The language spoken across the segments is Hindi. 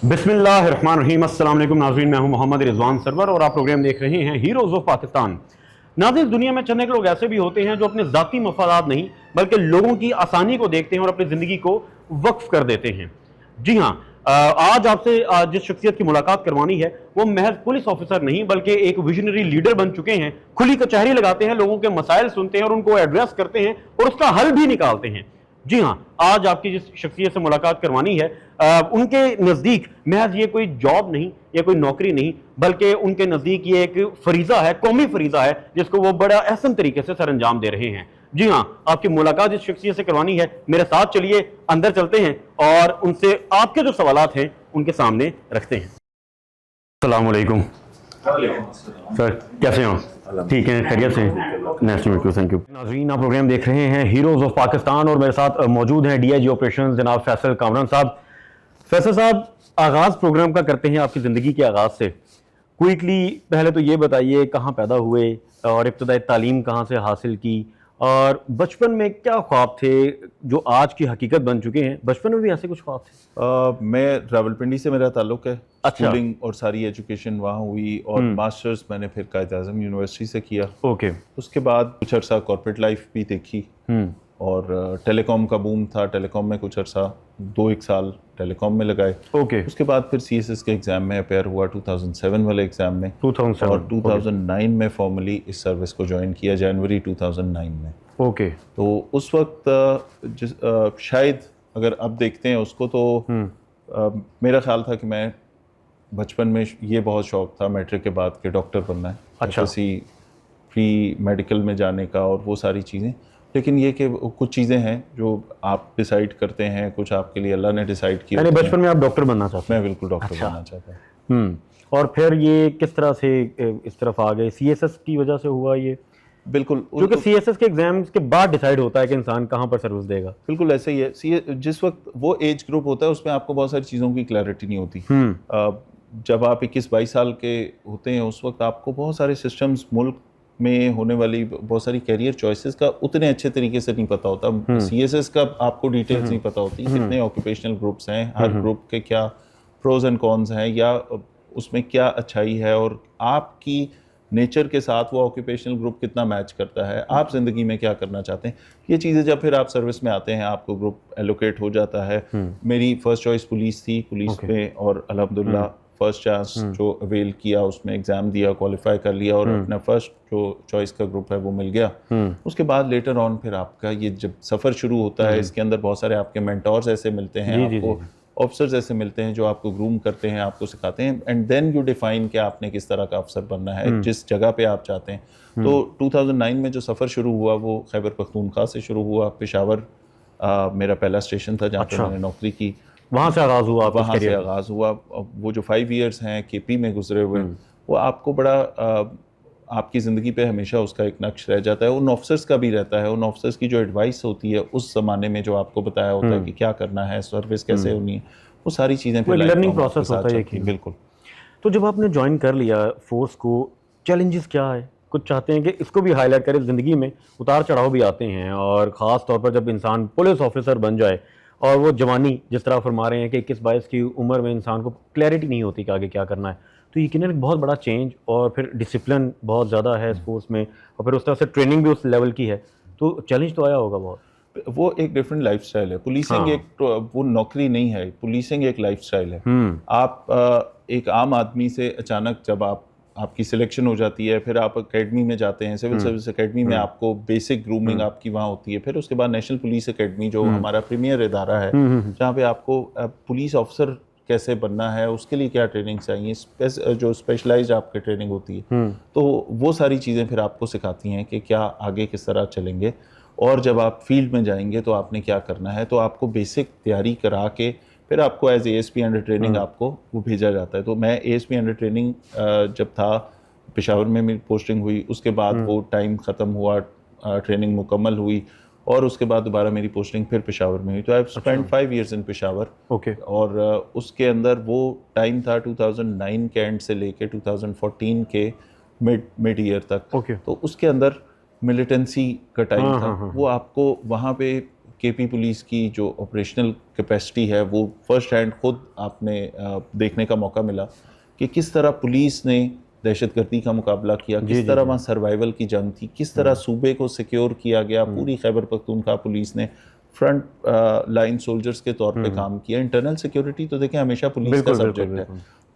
बिस्मिल्लाहिर्रहमानिर्रहीम। अस्सलाम वालेकुम नाज़रीन, मैं हूं मोहम्मद रिजवान सरवर और आप प्रोग्राम देख रहे हैं हीरोज़ ऑफ पाकिस्तान। नाज़रीन, दुनिया में चंद एक लोग ऐसे भी होते हैं जो अपने ज़ाती मफादात नहीं बल्कि लोगों की आसानी को देखते हैं और अपनी ज़िंदगी को वक्फ कर देते हैं। जी हाँ, आज आपसे जिस शख्सियत की मुलाकात करवानी है वो महज पुलिस ऑफिसर नहीं बल्कि एक विजनरी लीडर बन चुके हैं। खुली कचहरी लगाते हैं, लोगों के मसाइल सुनते हैं और उनको एड्रेस करते हैं और उसका हल भी निकालते हैं। जी हाँ, आज आपकी जिस शख्सियत से मुलाकात करवानी है उनके नज़दीक महज ये कोई जॉब नहीं या कोई नौकरी नहीं बल्कि उनके नज़दीक ये एक फरीज़ा है, कौमी फरीज़ा है जिसको वो बड़ा अहसन तरीके से सर अंजाम दे रहे हैं। जी हाँ, आपकी मुलाकात जिस शख्सियत से करवानी है, मेरे साथ चलिए, अंदर चलते हैं और उनसे आपके जो सवालात हैं उनके सामने रखते हैं। अस्सलाम वालेकुम सर, कैसे हो? ठीक है, खैरियत से? Nice to meet you, thank you. नाज़रीन, आप प्रोग्राम देख रहे हैं हीरोज़ ऑफ पाकिस्तान और मेरे साथ मौजूद हैं डीआईजी ऑपरेशन जनाब फैसल कामरान साहब। फैसल साहब, आगाज़ प्रोग्राम का करते हैं आपकी ज़िंदगी के आगाज़ से। क्विकली पहले तो ये बताइए, कहाँ पैदा हुए और इब्तदाई तालीम कहाँ से हासिल की और बचपन में क्या ख्वाब थे जो आज की हकीकत बन चुके हैं? बचपन में भी ऐसे कुछ ख्वाब थे? मैं रावलपिंडी से मेरा ताल्लुक़ है। अच्छा। स्कूलिंग और सारी एजुकेशन वहाँ हुई और मास्टर्स मैंने फिर कायद-ए-आज़म यूनिवर्सिटी से किया। ओके। उसके बाद कुछ अर्सा कॉर्पोरेट लाइफ भी देखी और टेलीकॉम का बूम था। टेलीकॉम में कुछ अर्सा 2-1 साल टेलीकॉम में लगाए। ओके। उसके बाद फिर सीएसएस के एग्ज़ाम में अपेयर हुआ 2007 वाले एग्ज़ाम में 2007 और 2009 में फॉर्मली इस सर्विस को ज्वाइन किया, जनवरी 2009 में। ओके। तो उस वक्त शायद अगर अब देखते हैं उसको तो मेरा ख्याल था कि मैं बचपन में ये बहुत शौक था मैट्रिक के बाद के डॉक्टर बनना है। अच्छा। किसी प्री मेडिकल में जाने का और वो सारी चीज़ें, लेकिन ये कि कुछ चीज़ें हैं जो आप डिसाइड करते हैं, कुछ आपके लिए अल्लाह ने डिसाइड किया। यानी बचपन में आप डॉक्टर बनना चाहते हैं? मैं बिल्कुल डॉक्टर अच्छा। बनना चाहता हूँ। और फिर ये किस तरह से इस तरफ आ गए? सीएसएस की वजह से हुआ ये? बिल्कुल, क्योंकि सीएसएस के एग्जाम्स के बाद डिसाइड होता है कि इंसान कहाँ पर सर्विस देगा। बिल्कुल ऐसा ही है। जिस वक्त वो एज ग्रुप होता है उसमें आपको बहुत सारी चीज़ों की क्लैरिटी नहीं होती। जब आप 21-22 साल के होते हैं उस वक्त आपको बहुत सारे सिस्टम्स, मुल्क में होने वाली बहुत सारी कैरियर चॉइसेस का उतने अच्छे तरीके से नहीं पता होता। सीएसएस का आपको डिटेल्स नहीं पता होती, कितने ऑक्यूपेशनल ग्रुप्स हैं, हर ग्रुप के क्या प्रोज एंड कॉन्स हैं या उसमें क्या अच्छाई है और आपकी नेचर के साथ वो ऑक्यूपेशनल ग्रुप कितना मैच करता है, आप ज़िंदगी में क्या करना चाहते हैं। ये चीज़ें जब फिर आप सर्विस में आते हैं आपको ग्रुप एलोकेट हो जाता है। मेरी फ़र्स्ट चॉइस पुलिस थी, पुलिस में और अल्हम्दुलिल्लाह फर्स्ट चांस जो अवेल किया उसमें एग्ज़ाम दिया, क्वालिफाई कर लिया और अपना फर्स्ट जो चॉइस का ग्रुप है वो मिल गया। उसके बाद लेटर ऑन फिर आपका ये जब सफ़र शुरू होता है इसके अंदर बहुत सारे आपके मेंटोर्स ऐसे मिलते हैं, आपको ऑफिसर्स ऐसे मिलते हैं जो आपको ग्रूम करते हैं, आपको सिखाते हैं एंड देन यू डिफाइन कि आपने किस तरह का अफसर बनना है जिस जगह पे आप चाहते हैं। तो 2009 में जो सफ़र शुरू हुआ वो खैबर पख्तूनख्वा से शुरू हुआ। पेशावर मेरा पहला स्टेशन था जहाँ पे मैंने नौकरी की। वहाँ से आगाज़ हुआ? वहाँ से आगाज़ हुआ। वो जो 5 ईयर्स हैं केपी में गुजरे हुए वो आपको बड़ा आपकी ज़िंदगी पे हमेशा उसका एक नक्श रह जाता है। उन ऑफिसर्स का भी रहता है, उन ऑफिसर्स की जो एडवाइस होती है उस ज़माने में जो आपको बताया होता है कि क्या करना है, सर्विस कैसे होनी है, वो सारी चीज़ें फिर लर्निंग प्रोसेस होता है कि बिल्कुल। तो जब आपने ज्वाइन कर लिया फोर्स को, चैलेंजेस क्या है? कुछ चाहते हैं कि इसको भी हाईलाइट करें। ज़िंदगी में उतार चढ़ाव भी आते हैं और ख़ास तौर पर जब इंसान पुलिस ऑफिसर बन जाए और वो जवानी जिस तरह फरमा रहे हैं कि 21-22 की उम्र में इंसान को क्लैरिटी नहीं होती कि आगे क्या करना है, तो यकीनन एक बहुत बड़ा चेंज और फिर डिसिप्लिन बहुत ज़्यादा है स्पोर्ट्स में और फिर उस तरह से ट्रेनिंग भी उस लेवल की है, तो चैलेंज तो आया होगा बहुत। वो एक डिफरेंट लाइफस्टाइल है। पुलिसिंग एक वो नौकरी नहीं है, पुलिसिंग एक लाइफस्टाइल है। आप एक आम आदमी से अचानक जब आपकी सिलेक्शन हो जाती है, फिर आप एकेडमी में जाते हैं, सिविल सर्विस एकेडमी में आपको बेसिक ग्रूमिंग आपकी वहाँ होती है। फिर उसके बाद नेशनल पुलिस एकेडमी जो हमारा प्रीमियर इदारा है जहाँ पे आपको पुलिस ऑफिसर कैसे बनना है, उसके लिए क्या ट्रेनिंग चाहिए, जो स्पेशलाइज्ड आपकी ट्रेनिंग होती है, तो वो सारी चीज़ें फिर आपको सिखाती हैं कि क्या आगे किस तरह चलेंगे और जब आप फील्ड में जाएंगे तो आपने क्या करना है। तो आपको बेसिक तैयारी करा के फिर आपको एज एएसपी अंडर ट्रेनिंग आपको वो भेजा जाता है। तो मैं एएसपी अंडर ट्रेनिंग जब था पेशावर में मेरी पोस्टिंग हुई, उसके बाद वो टाइम ख़त्म हुआ, ट्रेनिंग मुकम्मल हुई और उसके बाद दोबारा मेरी पोस्टिंग फिर पेशावर में हुई। तो I spend 5 years in Peshawar. Okay. और उसके अंदर वो टाइम था 2009 के एंड से लेके 2014 के मिड ईयर तक। ओके। तो उसके अंदर मिलिटेंसी का टाइम था। वो आपको वहाँ पे केपी पुलिस की जो ऑपरेशनल कैपेसिटी है वो फर्स्ट हैंड खुद आपने देखने का मौका मिला कि किस तरह पुलिस ने दहशतगर्दी का मुकाबला किया, किस तरह वहाँ सर्वाइवल की जंग थी, किस तरह सूबे को सिक्योर किया गया। पूरी खैबर पख्तूनख्वा पुलिस ने फ्रंट लाइन सोल्जर्स के तौर पे काम किया। इंटरनल सिक्योरिटी तो देखें हमेशा पुलिस का सब्जेक्ट है,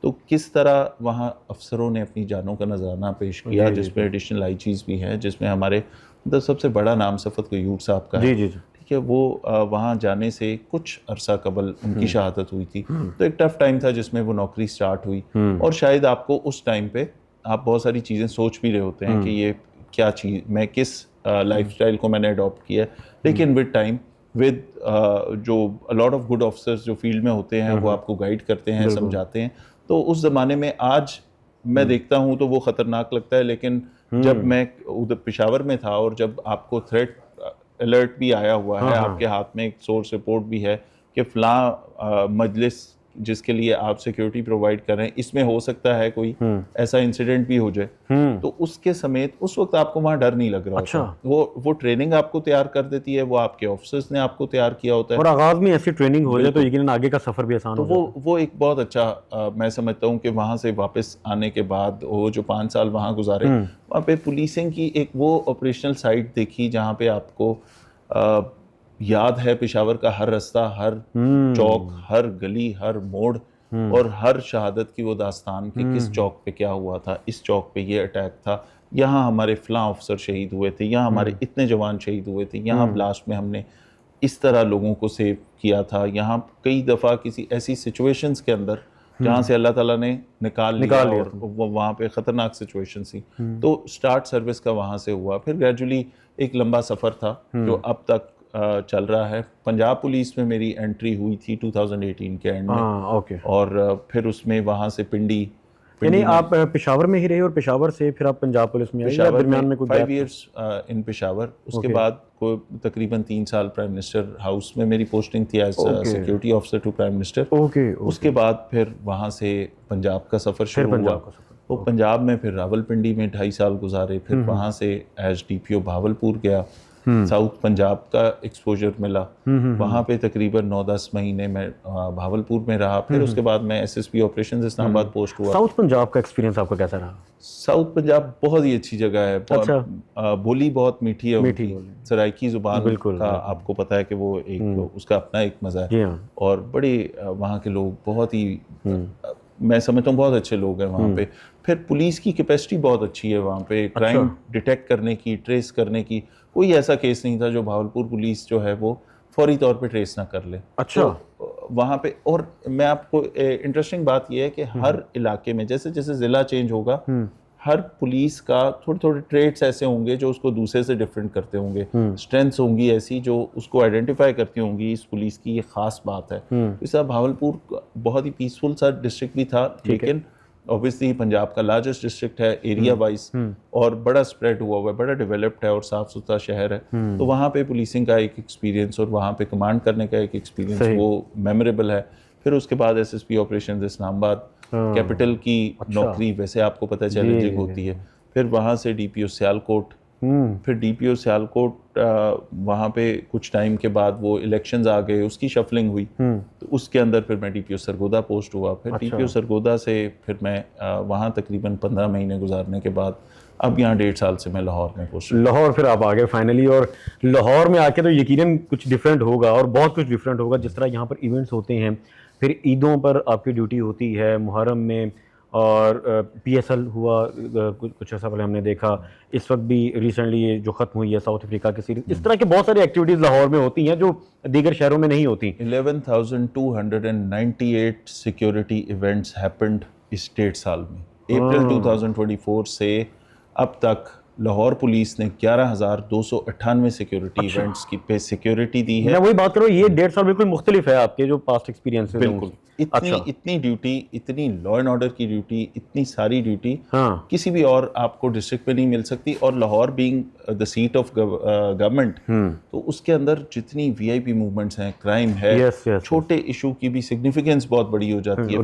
तो किस तरह वहाँ अफसरों ने अपनी जानों का नजराना पेश किया, जिसमें एडिशनल आईजीज भी हैं, जिसमें हमारे मतलब सबसे बड़ा नाम सफत गयूर साहब का है। ठीक है, वो वहाँ जाने से कुछ अरसा कबल उनकी शहादत हुई थी, तो एक टफ टाइम था जिसमें वो नौकरी स्टार्ट हुई। और शायद आपको उस टाइम पे आप बहुत सारी चीज़ें सोच भी रहे होते हैं कि ये क्या चीज़, मैं किस लाइफस्टाइल को मैंने अडॉप्ट किया है। लेकिन विद टाइम विद जो लॉट ऑफ गुड ऑफिसर्स जो फील्ड में होते हैं वो आपको गाइड करते हैं, समझाते हैं। तो उस ज़माने में आज मैं देखता हूँ तो वो ख़तरनाक लगता है, लेकिन जब मैं उधर पेशावर में था और जब आपको थ्रेट अलर्ट भी आया हुआ है, आपके हाथ में एक सोर्स रिपोर्ट भी है कि फ़लाँ मजलिस जिसके लिए आप सिक्योरिटी प्रोवाइड कर रहे हैं, इसमें हो सकता है कोई ऐसा इंसिडेंट भी हो जाए, तो उसके समेत उस वक्त आपको वहाँ डर नहीं लग रहा होता। वो ट्रेनिंग आपको तैयार कर देती है, वो आपके ऑफिसर्स ने आपको तैयार किया होता है। और आगाज में ऐसी ट्रेनिंग हो जाए तो यकीनन आगे का सफर भी आसान हो जाता है। वो एक बहुत अच्छा मैं समझता हूँ कि वहाँ से वापस आने के बाद वो जो 5 साल वहाँ गुजारे, वहाँ पे पुलिसिंग की एक वो ऑपरेशनल साइट देखी जहाँ पे आपको याद है पेशावर का हर रास्ता, हर चौक, हर गली, हर मोड़ और हर शहादत की वो दास्तान कि किस चौक पे क्या हुआ था, इस चौक पे ये अटैक था, यहाँ हमारे फलां ऑफिसर शहीद हुए थे, यहाँ हमारे इतने जवान शहीद हुए थे, यहाँ ब्लास्ट में हमने इस तरह लोगों को सेव किया था, यहाँ कई दफ़ा किसी ऐसी सिचुएशंस के अंदर जहाँ से अल्लाह ताला ने निकाल लिया और वो वहाँ पे ख़तरनाक सिचुएशन थी। तो स्टार्ट सर्विस का वहाँ से हुआ, फिर ग्रेजुअली एक लंबा सफ़र था जो अब तक चल रहा है। पंजाब पुलिस में मेरी एंट्री हुई थी 2018 के एंड में, और फिर उसमें वहाँ से पिंडी यानी आप पेशावर में ही रहे और पेशावर से फिर आप पंजाब पुलिस में आए या दरमियान में कोई 5 इयर्स इन पेशावर। उसके बाद को तकरीबन 3 साल प्राइम मिनिस्टर हाउस में मेरी पोस्टिंग थी as security officer to prime minister. उसके बाद फिर वहाँ से पंजाब का सफ़र शुरू हुआ। तो पंजाब में फिर रावलपिंडी में 2.5 साल गुजारे, फिर वहाँ से एज DPO भावलपुर गया, साउथ पंजाब का एक्सपोजर मिला, वहाँ पे तकरीबन 9-10 महीने मैं भावलपुर में रहा। फिर उसके बाद मैं SSP ऑपरेशंस इस्लामाबाद पोस्ट हुआ। साउथ पंजाब का एक्सपीरियंस आपका कैसा रहा? साउथ पंजाब बहुत ही अच्छी जगह है। अच्छा। बोली बहुत मीठी है, मीठी सराइकी जुबान का आपको पता है कि वो एक उसका अपना एक मज़ा है, और बड़े वहाँ के लोग बहुत ही मैं समझता हूँ बहुत अच्छे लोग हैं वहाँ पे। फिर पुलिस की कैपेसिटी बहुत अच्छी है वहाँ पे, क्राइम डिटेक्ट करने की, ट्रेस करने की। कोई ऐसा केस नहीं था जो भावलपुर पुलिस जो है वो फौरी तौर पे ट्रेस ना कर ले। अच्छा। तो वहाँ पे, और मैं आपको इंटरेस्टिंग बात यह है कि हर इलाके में जैसे जैसे ज़िला चेंज होगा, हर पुलिस का थोड़े थोड़े ट्रेट्स ऐसे होंगे जो उसको दूसरे से डिफरेंट करते होंगे, स्ट्रेंथ्स होंगी ऐसी जो उसको आइडेंटिफाई करती होंगी, इस पुलिस की ये खास बात है। तो भावलपुर बहुत ही पीसफुल सा डिस्ट्रिक्ट भी था, लेकिन ऑब्वियसली पंजाब का लार्जेस्ट डिस्ट्रिक्ट है एरिया वाइज, और बड़ा स्प्रेड हुआ हुआ है, बड़ा डेवलप्ड है और साफ सुथरा शहर है। तो वहाँ पे पुलिसिंग का एक एक्सपीरियंस और वहाँ पे कमांड करने का एक एक्सपीरियंस वो मेमोरेबल है। फिर उसके बाद SSP ऑपरेशंस इस्लामाबाद, कैपिटल की नौकरी वैसे आपको पता है चैलेंजिंग होती है। फिर वहाँ से DPO सियालकोट, फिर DPO सियालकोट वहाँ पे कुछ टाइम के बाद वो इलेक्शंस आ गए, उसकी शफलिंग हुई, तो उसके अंदर फिर मैं DPO सरगोदा पोस्ट हुआ। फिर DPO सरगोदा से फिर मैं वहाँ तकरीबन 15 महीने गुजारने के बाद अब यहाँ 1.5 साल से मैं लाहौर में पोस्ट। लाहौर फिर आप आ गए फाइनली, और लाहौर में आके तो यकीनन कुछ डिफरेंट होगा और बहुत कुछ डिफरेंट होगा। जिस तरह यहाँ पर इवेंट्स होते हैं, फिर ईदों पर आपकी ड्यूटी होती है, मुहर्रम में, और PSL हुआ कुछ ऐसा पहले हमने देखा, इस वक्त भी रिसेंटली ये जो ख़त्म हुई है साउथ अफ्रीका की सीरीज। इस तरह के बहुत सारी एक्टिविटीज़ लाहौर में होती हैं जो दीगर शहरों में नहीं होती। 11,298 सिक्योरिटी इवेंट्स हैपेंड इस 1.5 साल में। अप्रैल 2024 से अब तक लाहौर पुलिस ने 11,298 सिक्योरिटी इवेंट्स की पे सिक्योरिटी दी है। मैं वही बात कर रहा हूँ, ये 1.5 साल बिल्कुल मुख्तलिफ है आपके जो पास्ट एक्सपीरियंस है। बिल्कुल इतनी ड्यूटी, इतनी लॉ एंड ऑर्डर की ड्यूटी, इतनी सारी ड्यूटी किसी भी और आपको डिस्ट्रिक्ट में नहीं मिल सकती। और Lahore being the seat of government, तो उसके अंदर जितनी VIP मूवमेंट्स हैं, क्राइम है, छोटे इशू की भी सिग्निफिकेंस बहुत बड़ी हो जाती है,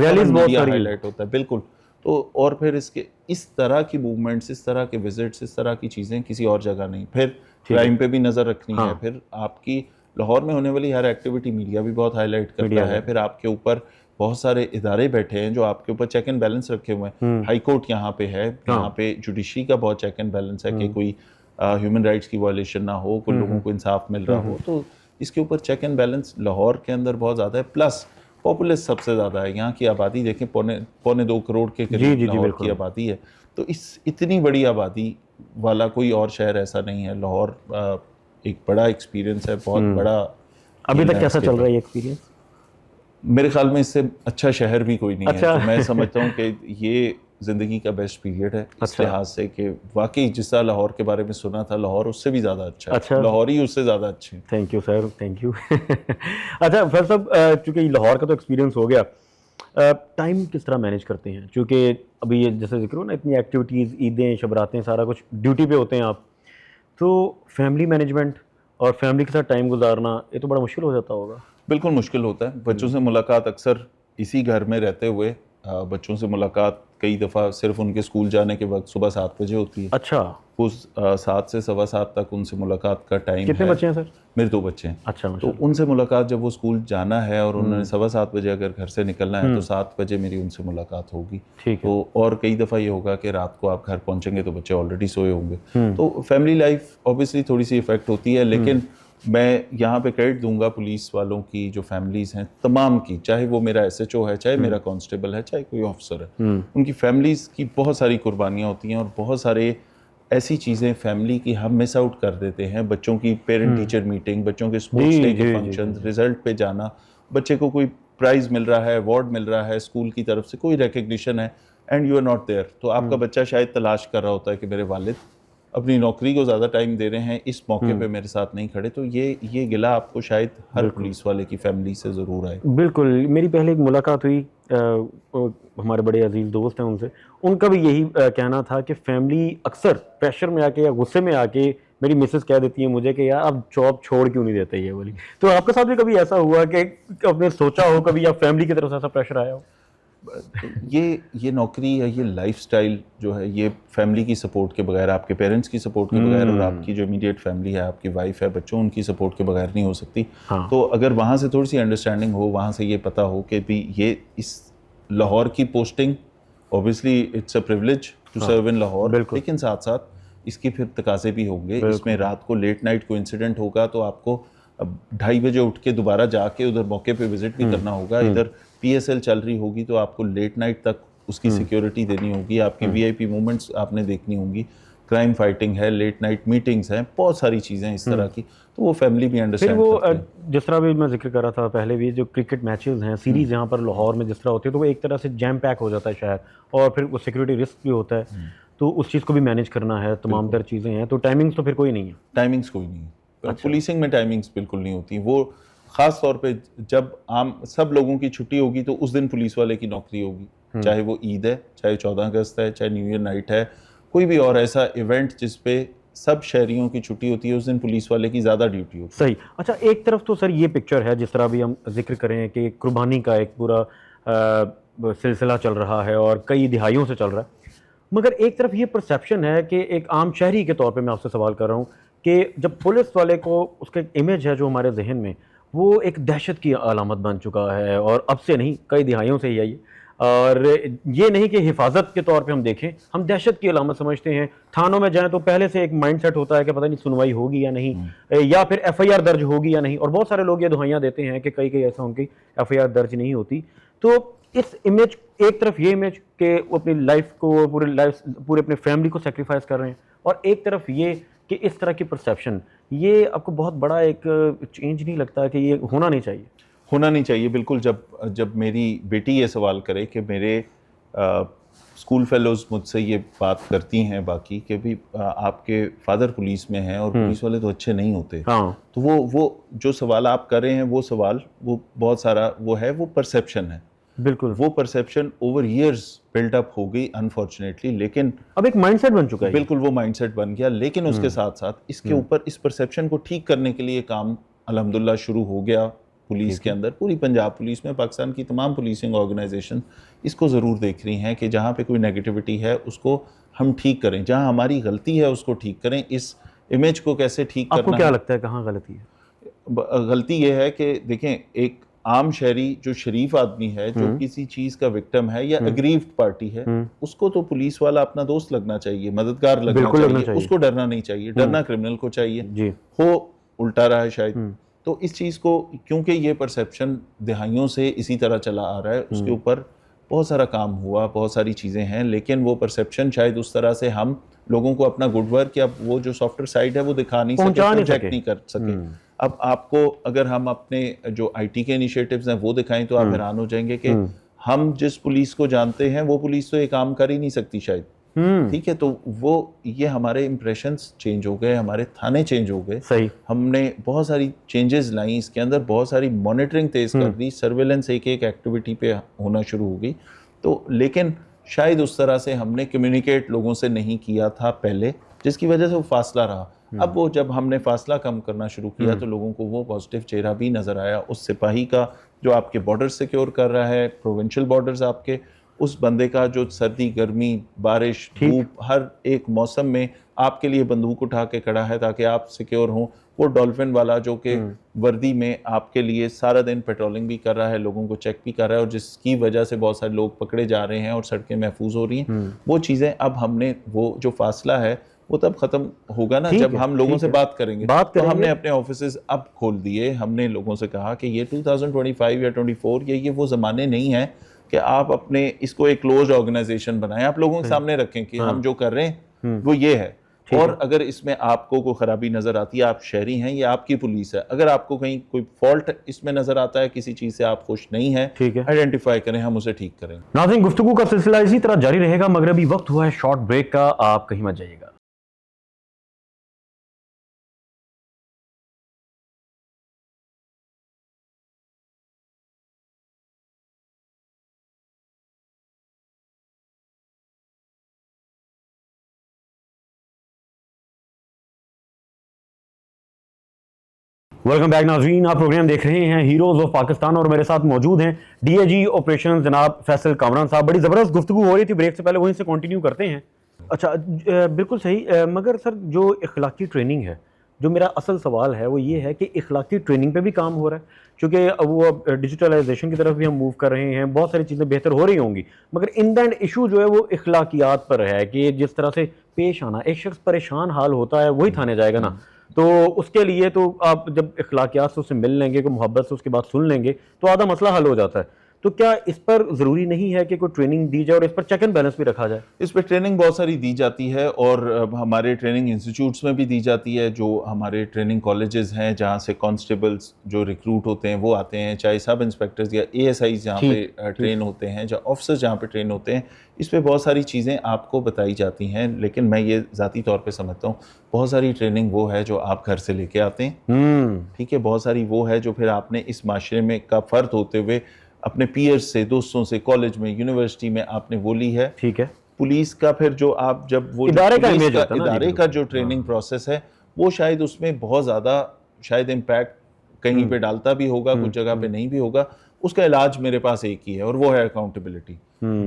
हाईलाइट होता है। बिल्कुल। तो और फिर इसके इस तरह की मूवमेंट्स, इस तरह के विजिट्स, इस तरह की चीज़ें किसी और जगह नहीं। फिर क्राइम पे भी नज़र रखनी है, फिर आपकी लाहौर में होने वाली हर एक्टिविटी मीडिया भी बहुत हाईलाइट करता है। फिर आपके ऊपर बहुत सारे इदारे बैठे हैं जो आपके ऊपर चेक एंड बैलेंस रखे हुए हैं। हाई कोर्ट यहाँ पे है, यहाँ पे जुडिशरी का बहुत चेक एंड बैलेंस है कि कोई ह्यूमन राइट्स की वायलेशन ना हो, कुछ लोगों को इंसाफ मिल रहा हो। तो इसके ऊपर चेक एंड बैलेंस लाहौर के अंदर बहुत ज़्यादा है। प्लस पॉपुलेस सबसे ज़्यादा है, यहाँ की आबादी देखें पौने 2 करोड़ के करीब लाहौर की आबादी है। तो इस इतनी बड़ी आबादी वाला कोई और शहर ऐसा नहीं है। लाहौर एक बड़ा एक्सपीरियंस है, बहुत बड़ा। अभी तक कैसा चल रहा है ये एक्सपीरियंस? मेरे ख्याल में इससे अच्छा शहर भी कोई नहीं है। तो मैं समझता हूँ कि ये ज़िंदगी का बेस्ट पीरियड है इस लिहाज से कि वाकई जिस तरह लाहौर के बारे में सुना था, लाहौर उससे भी ज़्यादा अच्छा है। लाहौर ही उससे ज़्यादा अच्छे। Thank you sir, thank you. अच्छा फैज साहब, चूँकि लाहौर का तो एक्सपीरियंस हो गया, टाइम किस तरह मैनेज करते हैं? चूँकि अभी ये जैसे जिक्र हो ना, इतनी एक्टिविटीज़, ईदें, शबरातें, सारा कुछ ड्यूटी पे होते हैं आप, तो फैमिली मैनेजमेंट और फैमिली के साथ टाइम गुजारना ये तो बड़ा मुश्किल हो जाता होगा। बिल्कुल मुश्किल होता है। बच्चों से मुलाकात अक्सर इसी घर में रहते हुए, बच्चों से मुलाकात कई दफ़ा सिर्फ उनके स्कूल जाने के वक्त सुबह 7 बजे होती है। अच्छा। उस 7 से 7:15 तक उनसे मुलाकात का टाइम है। कितने बच्चे हैं सर? मेरे 2 बच्चे हैं। अच्छा। तो उनसे मुलाकात, जब वो स्कूल जाना है और उन्होंने 7:15 बजे अगर घर से निकलना है तो 7 बजे मेरी उनसे मुलाकात होगी। तो और कई दफ़ा ये होगा कि रात को आप घर पहुंचेंगे तो बच्चे ऑलरेडी सोए होंगे। तो फैमिली लाइफ ऑब्वियसली थोड़ी सी इफेक्ट होती है। लेकिन मैं यहाँ पे क्रेडिट दूंगा पुलिस वालों की, जो फैमिलीज़ हैं तमाम की, चाहे वो मेरा SHO है, चाहे मेरा कांस्टेबल है, चाहे कोई ऑफिसर है, उनकी फैमिलीज़ की बहुत सारी कुर्बानियाँ होती हैं और बहुत सारे ऐसी चीज़ें फैमिली की हम मिस आउट कर देते हैं। बच्चों की पेरेंट टीचर मीटिंग, बच्चों के स्पोर्ट्स डे के फंक्शन, रिजल्ट पे जाना, बच्चे को कोई प्राइज़ मिल रहा है, अवार्ड मिल रहा है स्कूल की तरफ से, कोई रिकग्निशन है, and you are not there. तो आपका बच्चा शायद तलाश कर रहा होता है कि मेरे वालिद अपनी नौकरी को ज़्यादा टाइम दे रहे हैं, इस मौके पे मेरे साथ नहीं खड़े। तो ये गिला आपको शायद हर पुलिस वाले की फैमिली से ज़रूर आए। बिल्कुल। मेरी पहले एक मुलाकात हुई, हमारे बड़े अजीज़ दोस्त हैं उनसे, उनका भी यही कहना था कि फैमिली अक्सर प्रेशर में आके या गुस्से में आके, मेरी मिसेस कह देती है मुझे कि यार आप जॉब छोड़ क्यों नहीं देते ये वाली। तो आपके साथ भी कभी ऐसा हुआ कि आपने सोचा हो कभी, या फैमिली की तरफ से ऐसा प्रेशर आया हो? ये नौकरी या ये लाइफस्टाइल जो है, ये फैमिली की सपोर्ट के बगैर, आपके पेरेंट्स की सपोर्ट के बगैर और आपकी जो इमीडिएट फैमिली है, आपकी वाइफ है, बच्चों, उनकी सपोर्ट के बगैर नहीं हो सकती। तो अगर वहाँ से थोड़ी सी अंडरस्टैंडिंग हो, वहाँ से ये पता हो कि भी ये इस लाहौर की posting, obviously it's a privilege to serve in Lahore, लेकिन साथ साथ इसके फिर तकाजे भी होंगे। इसमें रात को लेट नाइट को इंसिडेंट होगा तो आपको 2:30 बजे उठ के दोबारा जाके उधर मौके पे विजिट भी करना होगा। इधर PSL चल रही होगी तो आपको लेट नाइट तक उसकी सिक्योरिटी देनी होगी, आपकी VIP मूवमेंट्स आपने देखनी होंगी, क्राइम फाइटिंग है, लेट नाइट मीटिंग्स हैं, बहुत सारी चीज़ें इस तरह की। तो वो फैमिली भी अंडरस्टैंड करती है। जिस तरह भी मैं जिक्र कर रहा था पहले भी, जो क्रिकेट मैचेस हैं, सीरीज़ यहाँ पर लाहौर में जिस तरह होती है, तो वो एक तरह से जैम पैक हो जाता है शहर, और फिर वो सिक्योरिटी रिस्क भी होता है, तो उस चीज़ को भी मैनेज करना है, तमाम तर चीज़ें हैं। तो टाइमिंग्स तो फिर कोई नहीं है? टाइमिंग्स कोई नहीं है। पुलिसिंग में टाइमिंग्स बिल्कुल नहीं होती। वो ख़ास तौर पे जब आम सब लोगों की छुट्टी होगी तो उस दिन पुलिस वाले की नौकरी होगी, चाहे वो ईद है, चाहे 14 अगस्त है, चाहे न्यू ईयर नाइट है, कोई भी और ऐसा इवेंट जिस पे सब शहरियों की छुट्टी होती है, उस दिन पुलिस वाले की ज़्यादा ड्यूटी होती है। सही। अच्छा, एक तरफ तो सर ये पिक्चर है, जिस तरह भी हम जिक्र करें कि कुर्बानी का एक पूरा सिलसिला चल रहा है और कई दिहाइयों से चल रहा है, मगर एक तरफ ये परसेप्शन है कि एक आम शहरी के तौर पे मैं आपसे सवाल कर रहा हूँ कि जब पुलिस वाले को उसका इमेज है जो हमारे जहन में, वो एक दहशत की अलामत बन चुका है, और अब से नहीं, कई दिहाइयों से ही है ये। और ये नहीं कि हिफाजत के तौर पे हम देखें, हम दहशत की अलामत समझते हैं। थानों में जाएं तो पहले से एक माइंडसेट होता है कि पता नहीं सुनवाई होगी या नहीं, या फिर FIR दर्ज होगी या नहीं, और बहुत सारे लोग ये दुहाइयाँ देते हैं कि कई ऐसा उनकी FIR दर्ज नहीं होती। तो इस इमेज, एक तरफ ये इमेज कि वो अपनी लाइफ को, पूरे अपने फैमिली को सेक्रीफाइस कर रहे हैं, और एक तरफ ये कि इस तरह की परसेप्शन, ये आपको बहुत बड़ा एक चेंज नहीं लगता कि ये होना नहीं चाहिए? होना नहीं चाहिए, बिल्कुल। जब मेरी बेटी ये सवाल करे कि मेरे स्कूल फेलोज़ मुझसे ये बात करती हैं बाकी कि भी आपके फादर पुलिस में हैं और पुलिस वाले तो अच्छे नहीं होते, तो वो जो सवाल आप कर रहे हैं, वो सवाल, वो बहुत सारा वो है, वो परसेप्शन है। बिल्कुल। वो perception over years built up हो गई अनफॉर्चुनेटली, लेकिन अब एक माइंडसेट बन चुका है। बिल्कुल, वो माइंडसेट बन गया। लेकिन उसके साथ साथ इसके ऊपर इस परसेप्शन को ठीक करने के लिए काम अल्हम्दुलिल्लाह शुरू हो गया पुलिस के अंदर, पूरी पंजाब पुलिस में, पाकिस्तान की तमाम पुलिसिंग ऑर्गेनाइजेशन इसको ज़रूर देख रही हैं कि जहाँ पे कोई नेगेटिविटी है उसको हम ठीक करें, जहाँ हमारी गलती है उसको ठीक करें, इस इमेज को कैसे ठीक करना। आपको क्या लगता है कहाँ गलती है? गलती ये है कि देखें, एक आम शहरी जो शरीफ आदमी है, जो किसी चीज का विक्टिम है या अग्रीव्ड पार्टी है, उसको तो पुलिस वाला अपना दोस्त लगना चाहिए, मददगार लगना चाहिए, उसको डरना नहीं चाहिए। डरना क्रिमिनल को चाहिए जी। हो उल्टा रहा है शायद। तो इस चीज को, क्योंकि ये परसेप्शन दिहाइयों से इसी तरह चला आ रहा है, उसके ऊपर बहुत सारा काम हुआ, बहुत सारी चीजें हैं, लेकिन वो परसेप्शन शायद उस तरह से हम लोगों को अपना गुड वर्क या वो जो सॉफ्टवेयर साइड है वो दिखा नहीं सके, प्रोजेक्ट नहीं कर सके। अब आपको अगर हम अपने जो आईटी के इनिशिएटिव्स हैं वो दिखाएं तो आप हैरान हो जाएंगे कि हम जिस पुलिस को जानते हैं वो पुलिस तो ये काम कर ही नहीं सकती शायद। ठीक है, तो वो ये हमारे इम्प्रेशंस चेंज हो गए, हमारे थाने चेंज हो गए। सही। हमने बहुत सारी चेंजेस लाई, इसके अंदर बहुत सारी मॉनिटरिंग तेज कर दी, सर्वेलेंस एक एक एक्टिविटी पे होना शुरू हो गई। तो लेकिन शायद उस तरह से हमने कम्युनिकेट लोगों से नहीं किया था पहले, जिसकी वजह से वो फासला रहा। अब वो जब हमने फासला कम करना शुरू किया तो लोगों को वो पॉजिटिव चेहरा भी नजर आया। उस सिपाही का जो आपके बॉर्डर सिक्योर कर रहा है, प्रोविंशियल बॉर्डर्स आपके, उस बंदे का जो सर्दी गर्मी बारिश धूप हर एक मौसम में आपके लिए बंदूक उठा के खड़ा है ताकि आप सिक्योर हों, वो डॉल्फिन वाला जो कि वर्दी में आपके लिए सारा दिन पेट्रोलिंग भी कर रहा है, लोगों को चेक भी कर रहा है, और जिसकी वजह से बहुत सारे लोग पकड़े जा रहे हैं और सड़कें महफूज हो रही हैं। वो चीज़ें अब हमने, वो जो फासला है वो तब खत्म होगा ना जब हम लोगों से बात करेंगे। तो हमने अपने ऑफिसेज अब खोल दिए, हमने लोगों से कहा कि ये 2025 या 24 ये वो ज़माने नहीं है कि आप अपने इसको एक क्लोज ऑर्गेनाइजेशन बनाएं, आप लोगों के सामने रखें कि हम जो कर रहे हैं वो ये है। और अगर इसमें आपको कोई खराबी नजर आती है, आप शहरी हैं, ये आपकी पुलिस है, अगर आपको कहीं कोई फॉल्ट इसमें नजर आता है, किसी चीज से आप खुश नहीं है, आइडेंटिफाई करें, हम उसे ठीक करें। नाज़रीन, गुफ्तगू का सिलसिला इसी तरह जारी रहेगा, मगर अभी वक्त हुआ है शॉर्ट ब्रेक का, आप कहीं मत जाइएगा। वेलकम बैक नाज़रीन, आप प्रोग्राम देख रहे हैं हीरोज ऑफ पाकिस्तान और मेरे साथ मौजूद हैं डीआईजी ऑपरेशन जनाब फैसल कामरान साहब। बड़ी ज़बरदस्त गुफ्तगू हो रही थी ब्रेक से पहले, वहीं से कंटिन्यू करते हैं। अच्छा, बिल्कुल सही, मगर सर जो इखलाकी ट्रेनिंग है, जो मेरा असल सवाल है वो ये है कि इखलाकी ट्रेनिंग पे भी काम हो रहा है, क्योंकि वो अब डिजिटलाइजेशन की तरफ भी हम मूव कर रहे हैं, बहुत सारी चीज़ें बेहतर हो रही होंगी, मगर इन द एंड इशू जो है वो इखलाकियात पर है कि जिस तरह से पेश आना, एक शख्स परेशान हाल होता है वही थाने जाएगा ना, तो उसके लिए तो आप जब इखलाकियात से उससे मिल लेंगे, कोई मोहब्बत से उसकी बात सुन लेंगे तो आधा मसला हल हो जाता है। तो क्या इस पर ज़रूरी नहीं है कि कोई ट्रेनिंग दी जाए और इस पर चेक एंड बैलेंस भी रखा जाए? इस पर ट्रेनिंग बहुत सारी दी जाती है और हमारे ट्रेनिंग इंस्टीट्यूट्स में भी दी जाती है। जो हमारे ट्रेनिंग कॉलेजेस हैं जहाँ से कांस्टेबल्स जो रिक्रूट होते हैं वो आते हैं, चाहे सब इंस्पेक्टर्स या एएसआई जहाँ पे ट्रेन होते हैं, या ऑफिसर्स जहाँ पे ट्रेन होते हैं, इस पर बहुत सारी चीज़ें आपको बताई जाती हैं। लेकिन मैं ये ज़ाती तौर पे समझता हूँ बहुत सारी ट्रेनिंग वो है जो आप घर से लेके आते हैं, ठीक है, बहुत सारी वो है जो फिर आपने इस माशरे में का फ़र्द होते हुए अपने पीयर्स से, दोस्तों से, कॉलेज में, यूनिवर्सिटी में आपने वो ली है। ठीक है। पुलिस का फिर जो आप जब वो इदारे का जो ट्रेनिंग प्रोसेस है वो शायद उसमें बहुत ज़्यादा शायद इम्पैक्ट कहीं पे डालता भी होगा, कुछ जगह पे नहीं भी होगा। उसका इलाज मेरे पास एक ही है और वो है अकाउंटेबिलिटी।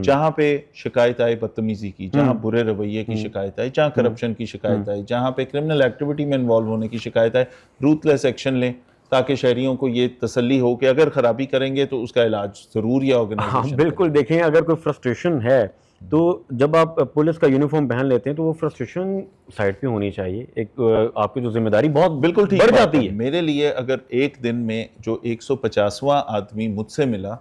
जहाँ पे शिकायत आए बदतमीजी की, जहाँ बुरे रवैये की शिकायत आए, जहाँ करप्शन की शिकायत आए, जहाँ पे क्रिमिनल एक्टिविटी में इन्वॉल्व होने की शिकायत आए, रूथलेस एक्शन लें ताकि शहरियों को ये तसल्ली हो कि अगर खराबी करेंगे तो उसका इलाज जरूर या ऑर्गेनाइजेशन। हाँ, बिल्कुल। देखें, अगर कोई फ्रस्ट्रेशन है तो जब आप पुलिस का यूनिफॉर्म पहन लेते हैं तो वो फ्रस्ट्रेशन साइड पे होनी चाहिए। एक आपकी जो जिम्मेदारी बहुत बिल्कुल ठीक बढ़ जाती है। मेरे लिए अगर एक दिन में जो 150वां आदमी मुझसे मिला,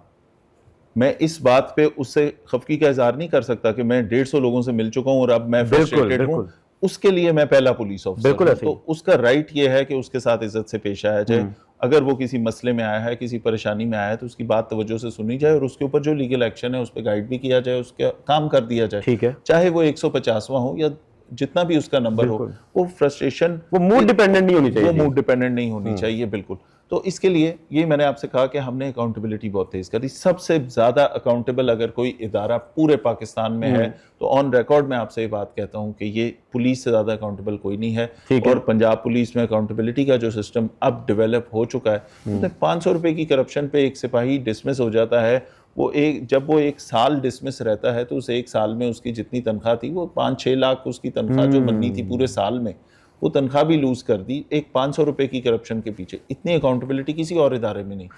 मैं इस बात पे उससे खफकी का इजहार नहीं कर सकता कि मैं 150 लोगों से मिल चुका हूँ और अब मैं फ्रस्ट्रेटेड हूँ, उसके लिए मैं पहला पुलिस ऑफिसर हूं। तो उसका राइट ये है कि उसके साथ इज्जत से पेश आया जाए। अगर वो किसी मसले में आया है, किसी परेशानी में आया है, तो उसकी बात तवज्जो से सुनी जाए और उसके ऊपर जो लीगल एक्शन है उस पर गाइड भी किया जाए, उसका काम कर दिया जाए। ठीक है, चाहे वो 150वां हो या जितना भी उसका नंबर हो। वो फ्रस्ट्रेशन वो मूड डिपेंडेंट नहीं होनी चाहिए, वो मूड डिपेंडेंट नहीं होनी चाहिए, बिल्कुल। तो इसके लिए ये मैंने आपसे कहा कि हमने अकाउंटेबिलिटी बहुत तेज करी। सबसे ज्यादा अकाउंटेबल अगर कोई इदारा पूरे पाकिस्तान में है तो ऑन रिकॉर्ड मैं आपसे ये बात कहता हूं कि ये पुलिस से ज्यादा अकाउंटेबल कोई नहीं है। और पंजाब पुलिस में अकाउंटेबिलिटी का जो सिस्टम अब डेवलप हो चुका है, तो 500 रुपए की करप्शन पे एक सिपाही डिसमिस हो जाता है। वो जब वो 1 साल डिसमिस रहता है तो उस 1 साल में उसकी जितनी तनख्वाह थी वो 5-6 लाख उसकी तनख्वाह जो बननी थी पूरे साल में, वो तनख्वाह भी लूज कर दी एक 500 रुपए की करप्शन के पीछे। इतनी अकाउंटेबिलिटी किसी और इदारे में नहीं।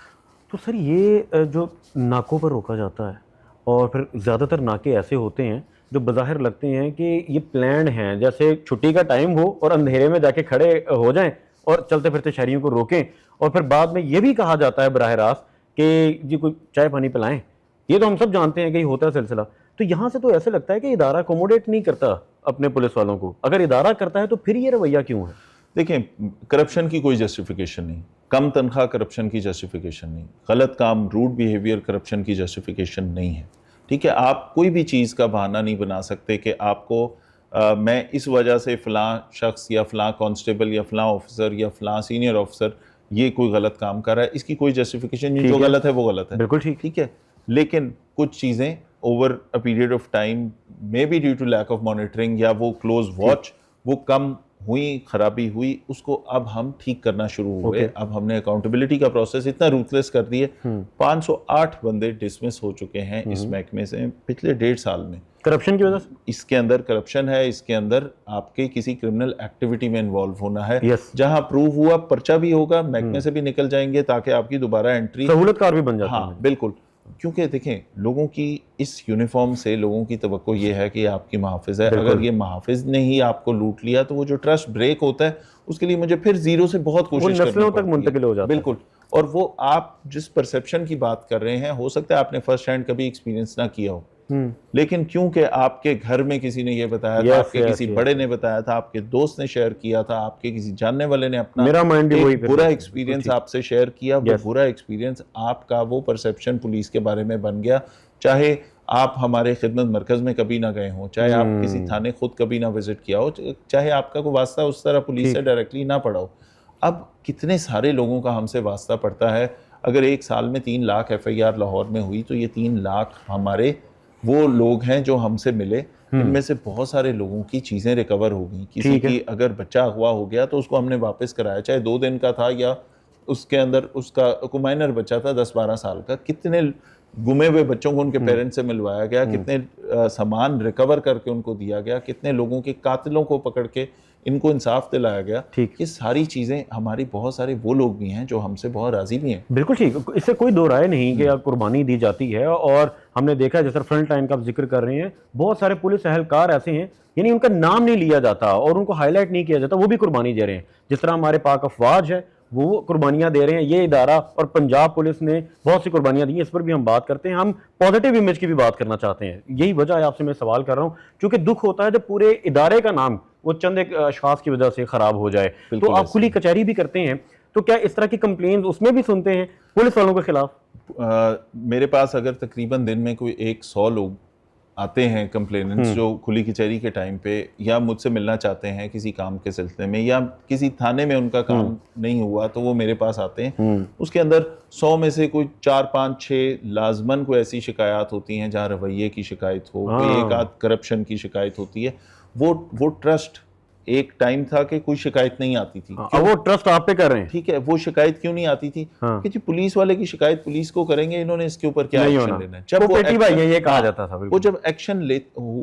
तो सर ये जो नाकों पर रोका जाता है और फिर ज़्यादातर नाके ऐसे होते हैं जो बज़ाहिर लगते हैं कि ये प्लान्ड हैं, जैसे छुट्टी का टाइम हो और अंधेरे में जाके खड़े हो जाएं और चलते फिरते शहरियों को रोकें, और फिर बाद में ये भी कहा जाता है बराह रास्त कि जी कोई चाय पानी पिलाएं। ये तो हम सब जानते हैं कि होता है सिलसिला। तो यहाँ से तो ऐसे लगता है कि इदारा अकोमोडेट नहीं करता अपने पुलिस वालों को। अगर इदारा करता है तो फिर ये रवैया क्यों है? देखें, करप्शन की कोई जस्टिफिकेशन नहीं, कम तनख्वाह करप्शन की जस्टिफिकेशन नहीं, गलत काम रूड बिहेवियर करप्शन की जस्टिफिकेशन नहीं है। ठीक है, आप कोई भी चीज़ का बहाना नहीं बना सकते कि आपको मैं इस वजह से फ़लाँ शख्स या फ़लाँ कांस्टेबल या फ़लाँ ऑफिसर या फ़लाँ सीनियर ऑफिसर ये कोई गलत काम कर रहा है, इसकी कोई जस्टिफिकेशन नहीं। जो गलत है वो गलत है, बिल्कुल ठीक। ठीक है, लेकिन कुछ चीज़ें over a period of time may be due to lack of monitoring या वो क्लोज वॉच वो कम हुई, खराबी हुई, उसको अब हम ठीक करना शुरू हुए। अब हमने अकाउंटेबिलिटी का प्रोसेस इतना रूथलेस कर दिए। 508 बंदे डिसमिस हो चुके हैं इस महकमे से पिछले 1.5 साल में, करप्शन की वजह से। इसके अंदर करप्शन है, इसके अंदर आपके किसी क्रिमिनल एक्टिविटी में इन्वॉल्व होना है। Yes. जहां प्रूव हुआ पर्चा भी होगा, महकमे से भी निकल जाएंगे ताकि आपकी दोबारा एंट्री सहूलतकार भी बन जाता है। हाँ बिल्कुल, क्योंकि देखें लोगों की इस यूनिफॉर्म से लोगों की तवक्को ये है कि आपकी महाफिज है। अगर ये महाफिज ने ही आपको लूट लिया तो वो जो ट्रस्ट ब्रेक होता है उसके लिए मुझे फिर जीरो से बहुत कोशिश करनी नस्लों तक पड़ती है। मुंतकिल हो जाता है। बिल्कुल, और वो आप जिस परसेप्शन की बात कर रहे हैं हो सकता है आपने फर्स्ट हैंड कभी एक्सपीरियंस ना किया हो, लेकिन क्योंकि आपके घर में किसी ने ये बताया था, आपके किसी बड़े ने बताया था, आपके दोस्त ने शेयर किया था, आपके किसी जानने वाले ने अपना मेरा माइंड भी वही बुरा एक्सपीरियंस आपसे शेयर किया, वो बुरा एक्सपीरियंस आपका वो परसेप्शन पुलिस के बारे में बन गया। चाहे आप हमारे खिदमत मरकज में कभी ना गए हों, चाहे आप किसी थाने खुद कभी ना विजिट किया हो, चाहे आपका कोई वास्ता उस तरह पुलिस से डायरेक्टली ना पड़ा हो, अब कितने सारे लोगों का हमसे वास्ता पड़ता है। अगर एक साल में 3 लाख FIR लाहौर में हुई तो ये 3 लाख हमारे वो लोग हैं जो हमसे मिले। इनमें से बहुत सारे लोगों की चीज़ें रिकवर हो गई। किसी की अगर बच्चा अगवा हो गया तो उसको हमने वापस कराया, चाहे 2 दिन का था या उसके अंदर उसका कोई माइनर बच्चा था 10-12 साल का। कितने गुमे हुए बच्चों को उनके पेरेंट्स से मिलवाया गया, कितने सामान रिकवर करके उनको दिया गया, कितने लोगों के कातिलों को पकड़ के इनको इंसाफ दिलाया गया। ये सारी चीज़ें हमारी बहुत सारे वो लोग भी हैं जो हमसे बहुत राजी भी हैं। बिल्कुल ठीक, इससे कोई दो राय नहीं कि कुर्बानी दी जाती है। और हमने देखा जैसे फ्रंट लाइन का आप जिक्र कर रहे हैं, बहुत सारे पुलिस एहलकार ऐसे हैं यानी उनका नाम नहीं लिया जाता और उनको हाईलाइट नहीं किया जाता, वो भी कुर्बानी दे रहे हैं। जिस तरह हमारे पाक अफवाज है वो कुर्बानियां दे रहे हैं, ये इदारा और पंजाब पुलिस ने बहुत सी कुर्बानियां दी हैं, इस पर भी हम बात करते हैं। हम पॉजिटिव इमेज की भी बात करना चाहते हैं, यही वजह है आपसे मैं सवाल कर रहा हूं, क्योंकि दुख होता है जब पूरे इदारे का नाम वो चंद एक अशखास की वजह से खराब हो जाए। तो आप खुली कचहरी भी करते हैं, तो क्या इस तरह की कंप्लेंट उसमें भी सुनते हैं पुलिस वालों के खिलाफ? मेरे पास अगर तकरीबन दिन में कोई 100 लोग आते हैं कंप्लेनेंट्स जो खुली कचहरी के टाइम पे या मुझसे मिलना चाहते हैं किसी काम के सिलसिले में या किसी थाने में उनका काम नहीं हुआ तो वो मेरे पास आते हैं। उसके अंदर 100 में से कोई 4, 5, 6 लाजमन को ऐसी शिकायत होती हैं जहाँ रवैये की शिकायत हो, कोई एक आध करप्शन की शिकायत होती है। वो ट्रस्ट एक टाइम था कि कोई शिकायत नहीं आती थी। वो ट्रस्ट आप पे कर रहे हैं, ठीक है, वो शिकायत क्यों नहीं आती थी? कि जी पुलिस वाले की शिकायत पुलिस को करेंगे, इन्होंने इसके ऊपर क्या एक्शन लेना है। जब वो पेटी भाई ये कहा जाता था, वो जब एक्शन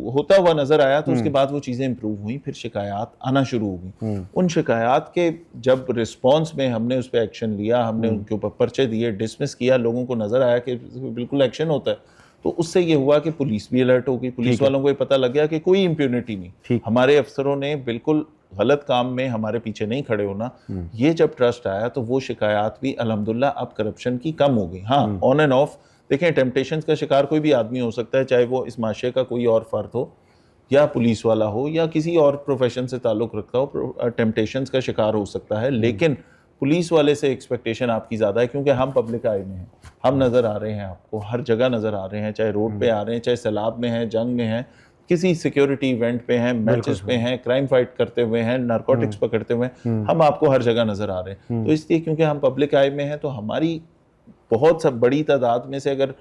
होता हुआ नजर आया तो उसके बाद वो चीजें इंप्रूव हुई, फिर शिकायत आना शुरू हो गई। उन शिकायत के जब रिस्पॉन्स में हमने उस पर एक्शन लिया, हमने उनके ऊपर पर्चे दिए, डिसमिस किया, लोगों को नजर आया कि बिल्कुल एक्शन होता है, तो उससे ये हुआ कि पुलिस भी अलर्ट हो गई। पुलिस वालों को ये पता लग गया कि कोई इम्प्यूनिटी नहीं, हमारे अफसरों ने बिल्कुल गलत काम में हमारे पीछे नहीं खड़े होना। ये जब ट्रस्ट आया तो वो शिकायत भी अल्हम्दुलिल्लाह अब करप्शन की कम हो गई। हाँ, ऑन एंड ऑफ देखें, टेम्पटेशंस का शिकार कोई भी आदमी हो सकता है, चाहे वो इस माशरे का कोई और फर्द हो या पुलिस वाला हो या किसी और प्रोफेशन से ताल्लुक़ रखता हो, टेम्पटेशंस का शिकार हो सकता है। लेकिन पुलिस वाले से एक्सपेक्टेशन आपकी ज़्यादा है क्योंकि हम पब्लिक आई में हैं, हम नज़र आ रहे हैं, आपको हर जगह नज़र आ रहे हैं, चाहे रोड पे आ रहे हैं, चाहे सैलाब में हैं, जंग में हैं, किसी सिक्योरिटी इवेंट पे हैं, मैचेस पे हैं, क्राइम फाइट करते हुए हैं, नारकोटिक्स पकड़ते हुए हैं, हम आपको हर जगह नज़र आ रहे हैं। तो इसलिए क्योंकि हम पब्लिक आई में हैं तो हमारी बहुत सब बड़ी तादाद में से अगर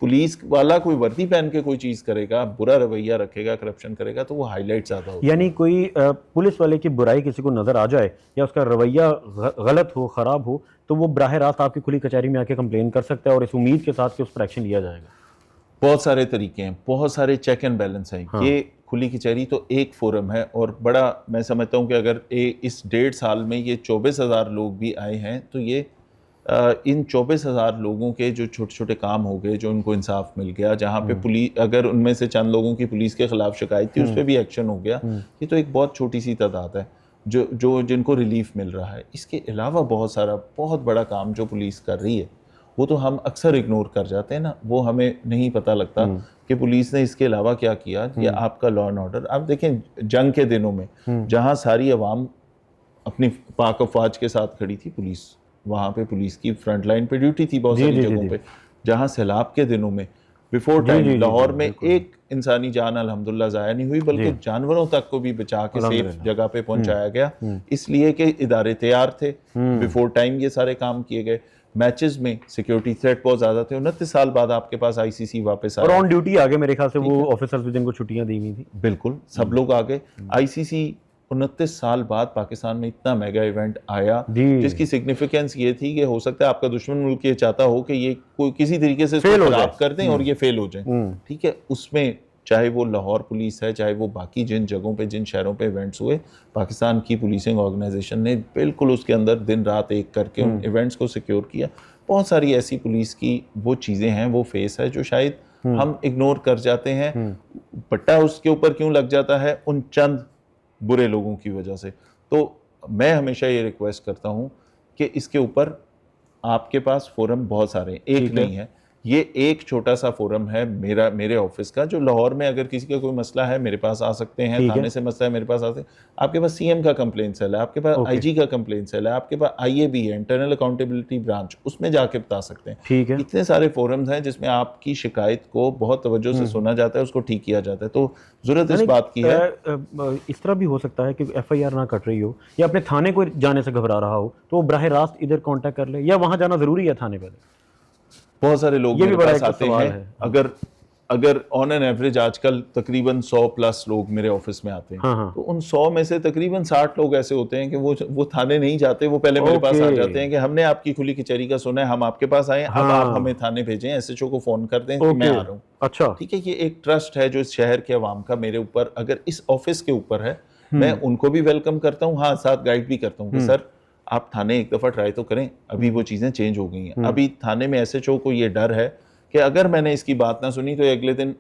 पुलिस वाला कोई वर्दी पहन के कोई चीज़ करेगा, बुरा रवैया रखेगा, करप्शन करेगा, तो वो हाईलाइट ज़्यादा होगा। यानी कोई पुलिस वाले की बुराई किसी को नज़र आ जाए या उसका रवैया गलत हो, ख़राब हो, तो वो बराह रास्त आपकी खुली कचहरी में आके कंप्लेन कर सकता है और इस उम्मीद के साथ कि उस पर एक्शन लिया जाएगा। बहुत सारे तरीके हैं, बहुत सारे चेक एंड बैलेंस हैं। ये खुली कचहरी तो एक फोरम है, और बड़ा मैं समझता हूँ कि अगर इस 1.5 साल में ये 24,000 लोग भी आए हैं तो ये इन 24,000 लोगों के जो छोटे छोटे काम हो गए, जो उनको इंसाफ मिल गया, जहाँ पे पुलिस, अगर उनमें से चंद लोगों की पुलिस के खिलाफ शिकायत थी उस पर भी एक्शन हो गया, ये तो एक बहुत छोटी सी तादाद है जो जिनको रिलीफ मिल रहा है। इसके अलावा बहुत सारा बहुत बड़ा काम जो पुलिस कर रही है वो तो हम अक्सर इग्नोर कर जाते हैं ना, वो हमें नहीं पता लगता कि पुलिस ने इसके अलावा क्या किया। या आपका लॉ एंड ऑर्डर, आप देखें जंग के दिनों में जहां सारी अवाम अपनी पाक अफवाज के साथ खड़ी थी, पुलिस वहां पे, पुलिस की फ्रंट लाइन पे ड्यूटी थी बहुत सारी जगहों पे। जहां सैलाब के दिनों में बिफोर टाइम लाहौर में एक इंसानी जान अल्हम्दुलिल्लाह ज़ाया नहीं हुई, बल्कि जानवरों तक को भी बचा के सेफ जगह पे पहुंचाया गया, इसलिए कि इदारे तैयार थे। बिफोर टाइम ये सारे काम किए गए। मैचेस में सिक्योरिटी थ्रेट बहुत ज्यादा थे। 29 साल बाद आपके पास आईसीसी वापस आया और ऑन ड्यूटी आ गए मेरे ख्याल से वो ऑफिसर्स भी जिनको छुट्टियां दी हुई थी। बिल्कुल सब लोग आ गए। आईसीसी 29 साल बाद पाकिस्तान में इतना मेगा इवेंट आया जिसकी सिग्निफिकेंस ये थी कि हो सकता है आपका दुश्मन मुल्क ये चाहता हो कि ये कोई किसी तरीके से खराब कर दें और ये फेल हो जाए, ठीक है। उसमें चाहे वो लाहौर पुलिस है, चाहे वो बाकी जिन जगहों पे जिन शहरों पे इवेंट्स हुए, पाकिस्तान की पुलिसिंग ऑर्गेनाइजेशन ने बिल्कुल उसके अंदर दिन रात एक करके उन इवेंट्स को सिक्योर किया। बहुत सारी ऐसी पुलिस की वो चीज़ें हैं, वो फेस है जो शायद हम इग्नोर कर जाते हैं। पट्टा उसके ऊपर क्यों लग जाता है? उन चंद बुरे लोगों की वजह से। तो मैं हमेशा ये रिक्वेस्ट करता हूँ कि इसके ऊपर आपके पास फोरम बहुत सारे हैं, एक नहीं है। ये एक छोटा सा फोरम है मेरे ऑफिस का, जो लाहौर में अगर किसी का कोई मसला है मेरे पास आ सकते हैं, थाने से मसला है मेरे पास आ सकते हैं। आपके पास सीएम का कंप्लेंट सेल है, आपके पास आईजी का कंप्लेंट सेल है, आपके पास आईएबी है, इंटरनल अकाउंटेबिलिटी ब्रांच, उसमें जाके बता सकते हैं। ठीक है, इतने सारे फोरम्स हैं जिसमें आपकी शिकायत को बहुत तवज्जो से सुना जाता है, उसको ठीक किया जाता है। तो जरूरत इस बात की है। इस तरह भी हो सकता है कि एफआईआर ना कट रही हो या अपने थाने को जाने से घबरा रहा हो तो वो बराह रास्त इधर कांटेक्ट कर ले, या वहां जाना जरूरी है थाने पहले? बहुत सारे लोग मेरे पास आते हैं। अगर ऑन एन एवरेज आजकल तकरीबन 100+ लोग मेरे ऑफिस में आते हैं, तो उन 100 में से तकरीबन 60 लोग ऐसे होते हैं कि वो थाने नहीं जाते, वो पहले मेरे पास आ जाते हैं कि हमने आपकी खुली कचहरी का सुना है, हम आपके पास आए, अब आप हमें थाने भेजें, एसएचओ को फोन कर दें कि मैं आ रहा हूँ। अच्छा, ठीक है। ये एक ट्रस्ट है जो इस शहर के अवाम का मेरे ऊपर, अगर इस ऑफिस के ऊपर है, मैं उनको भी वेलकम करता हूँ, हाँ साथ गाइड भी करता हूँ कि सर आप थाने एक दफ़ा ट्राई तो करें, अभी वो चीज़ें चेंज हो गई हैं। अभी थाने में एसएचओ को ये डर है कि अगर मैंने इसकी बात ना सुनी तो अगले दिन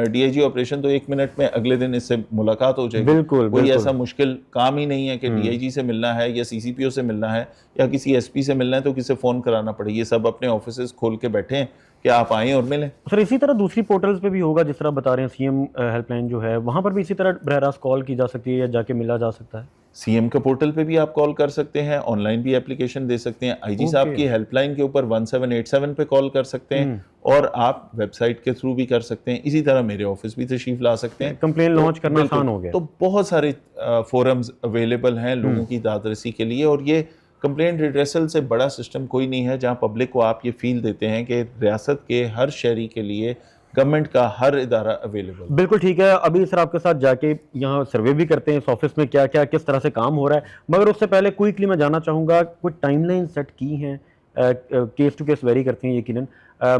डीआईजी ऑपरेशन तो 1 मिनट में अगले दिन इससे मुलाकात हो जाएगी। कोई ऐसा मुश्किल काम ही नहीं है कि डीआईजी से मिलना है या सीसीपीओ से मिलना है या किसी एसपी से मिलना है तो किसे फ़ोन कराना पड़े। ये सब अपने ऑफिस खोल के बैठे हैं कि आप आएँ और मिलें। सर इसी तरह दूसरी पोर्टल्स पे भी होगा जिस तरह बता रहे हैं, सीएम हेल्पलाइन जो है वहाँ पर भी इसी तरह बराह रास्त कॉल की जा सकती है या जाके मिला जा सकता है? सीएम का पोर्टल पे भी आप कॉल कर सकते हैं, ऑनलाइन भी एप्लीकेशन दे सकते हैं, आईजी साहब की हेल्पलाइन के ऊपर 1787 पे कॉल कर सकते हैं, और आप वेबसाइट के थ्रू भी कर सकते हैं। इसी तरह मेरे ऑफिस भी तशरीफ ला सकते हैं। कंप्लेन लॉन्च करना आसान हो गया। तो बहुत सारे फोरम्स अवेलेबल हैं लोगों की दादरसी के लिए, और ये कंप्लेंट रिड्रेसल से बड़ा सिस्टम कोई नहीं है जहां पब्लिक को आप ये फील देते हैं कि रियासत के हर शहरी के लिए गवर्नमेंट का हर इदारा अवेलेबल। बिल्कुल ठीक है। अभी सर आपके साथ जाके यहाँ सर्वे भी करते हैं इस ऑफिस में क्या क्या किस तरह से काम हो रहा है, मगर उससे पहले क्विकली मैं जानना चाहूँगा कुछ टाइमलाइन सेट की हैं? केस टू केस वेरी करती हैं यकीनन,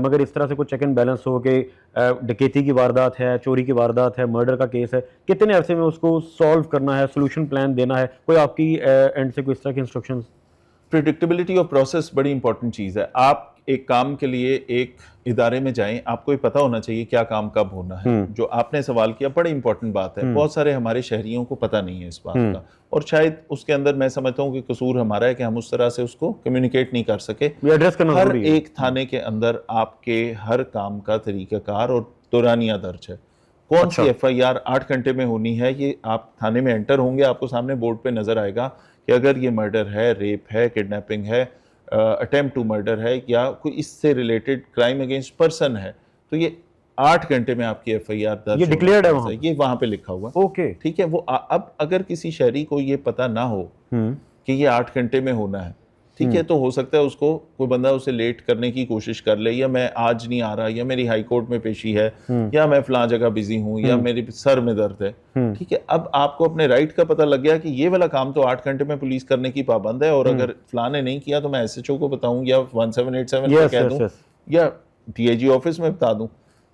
मगर इस तरह से कुछ चेक एंड बैलेंस हो कि डकैती की वारदात है, चोरी की वारदात है, मर्डर का केस है, कितने अरसे में उसको सॉल्व करना है, सोल्यूशन प्लान देना है, कोई आपकी एंड से कोई इस तरह की इंस्ट्रक्शंस? प्रिडिक्टेबिलिटी ऑफ प्रोसेस बड़ी इंपॉर्टेंट चीज़ है। आप एक काम के लिए एक इदारे में जाएं, आपको ये पता होना चाहिए क्या काम कब होना है। जो आपने सवाल किया बड़ी इंपॉर्टेंट बात है। बहुत सारे हमारे शहरियों को पता नहीं है इस बात का, और शायद उसके अंदर मैं समझता हूँ कि कसूर हमारा है कि हम उस तरह से उसको कम्युनिकेट नहीं कर सके। हर एक थाने के अंदर आपके हर काम का तरीकाकार और दौरानिया दर्ज है। कौन सी एफआईआर 8 घंटे में होनी है, ये आप थाने में एंटर होंगे, आपको सामने बोर्ड पे नजर आएगा कि अगर ये मर्डर है, रेप है, किडनैपिंग है, अटेम्प्ट टू मर्डर है, या कोई इससे रिलेटेड क्राइम अगेंस्ट पर्सन है, तो ये 8 घंटे में आपकी एफआईआर दर्ज, ये डिक्लेयर्ड है वहाँ? ये वहाँ पे लिखा हुआ। ओके, ठीक है। वो अब अगर किसी शहरी को ये पता ना हो कि ये 8 घंटे में होना है, ठीक है, तो हो सकता है उसको कोई बंदा उसे लेट करने की कोशिश कर ले, या मैं आज नहीं आ रहा, या मेरी हाई कोर्ट में पेशी है, या मैं फलां जगह बिजी हूँ, या मेरे सर में दर्द है। ठीक है। अब आपको अपने राइट का पता लग गया कि ये वाला काम तो 8 घंटे में पुलिस करने की पाबंद है, और अगर फलां ने नहीं किया तो मैं एसएचओ को बताऊं, या 1787 पे कह दूं, या डीआईजी ऑफिस में बता दूं,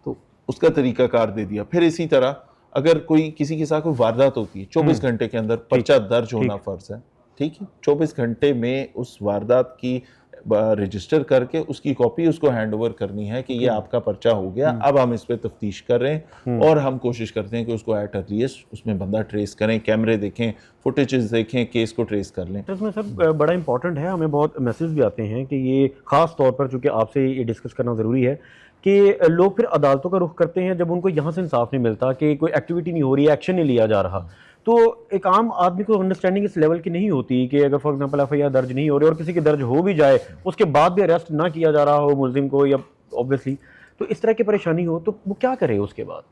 तो उसका तरीकाकार दे दिया। फिर इसी तरह अगर कोई किसी के साथ कोई वारदात होती है 24 घंटे के अंदर पर्चा दर्ज होना फर्ज है, ठीक है। 24 घंटे में उस वारदात की रजिस्टर करके उसकी कॉपी उसको हैंड ओवर करनी है कि ये आपका पर्चा हो गया, अब हम इस पे तफ्तीश कर रहे हैं और हम कोशिश करते हैं कि उसको एट अर्लीस्ट उसमें बंदा ट्रेस करें, कैमरे देखें, फुटेजेस देखें, केस को ट्रेस कर लें। तो इसमें सर बड़ा इंपॉर्टेंट है, हमें बहुत मैसेज भी आते हैं कि ये खास तौर पर, चूंकि आपसे ये डिस्कस करना ज़रूरी है कि लोग फिर अदालतों का रुख करते हैं जब उनको यहाँ से इंसाफ नहीं मिलता, कि कोई एक्टिविटी नहीं हो रही, एक्शन नहीं लिया जा रहा। तो एक आम आदमी को अंडरस्टैंडिंग इस लेवल की नहीं होती कि अगर फॉर एग्जांपल एफआईआर दर्ज नहीं हो रही और किसी की दर्ज हो भी जाए, उसके बाद भी अरेस्ट ना किया जा रहा हो मुलजिम को, या ऑब्वियसली तो इस तरह की परेशानी हो तो वो क्या करे उसके बाद?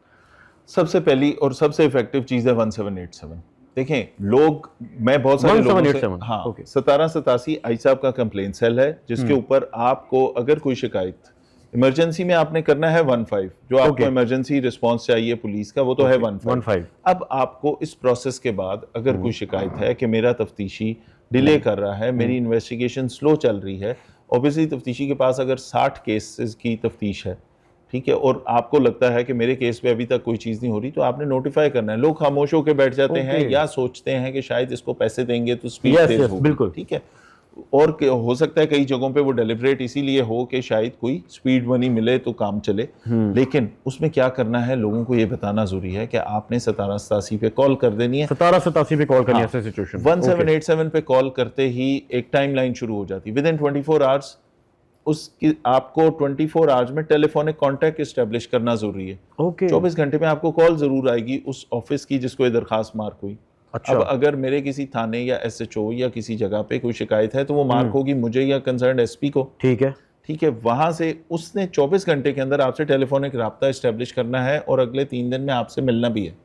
सबसे पहली और सबसे इफेक्टिव चीज़ है 1787। देखें लोग, मैं बहुत सारे लोगों से, 1787, हाँ, ओके। 1787 आई साहब का कंप्लेंट सेल है, जिसके ऊपर आपको अगर कोई शिकायत इमरजेंसी में आपने करना है 15, जो आपको इमरजेंसी रिस्पांस चाहिए पुलिस का, वो तो है 15। अब आपको इस प्रोसेस के बाद अगर कोई शिकायत है कि मेरा तफ्तीशी डिले कर रहा है, मेरी इन्वेस्टिगेशन स्लो चल रही है, ऑब्वियसली तफ्तीशी के पास अगर 60 केसेस की तफ्तीश है, ठीक है, और आपको लगता है कि मेरे केस पे अभी तक कोई चीज़ नहीं हो रही, तो आपने नोटिफाई करना है। लोग खामोश होकर बैठ जाते हैं या सोचते हैं कि शायद इसको पैसे देंगे तो स्पीड तेज होगी, बिल्कुल, ठीक है। और हो सकता है कई जगहों पे वो डेलिब्रेट इसीलिए हो कि शायद कोई स्पीड मनी मिले तो काम चले, लेकिन उसमें क्या करना है, लोगों को ये बताना जरूरी है कि आपने 1787 पे कॉल कर देनी है। 1787 पे कॉल करनी है ऐसे सिचुएशन। 1787 पे कॉल करते ही एक टाइम लाइन शुरू हो जाती है, विद इन 24 आवर्स उसकी आपको 24 आवर्स में टेलीफोनिक कांटेक्ट एस्टेब्लिश करना जरूरी है। 24 घंटे में आपको कॉल जरूर आएगी उस ऑफिस की जिसको ये दरखास्त मार्क हुई। अच्छा। अब अगर मेरे किसी थाने या एसएचओ या किसी जगह पे कोई शिकायत है तो वो मार्क होगी मुझे या कंसर्न एसपी को, ठीक है, ठीक है। वहां से उसने 24 घंटे के अंदर आपसे टेलीफोनिक राब्ता एस्टेब्लिश करना है और अगले 3 दिन में आपसे मिलना भी है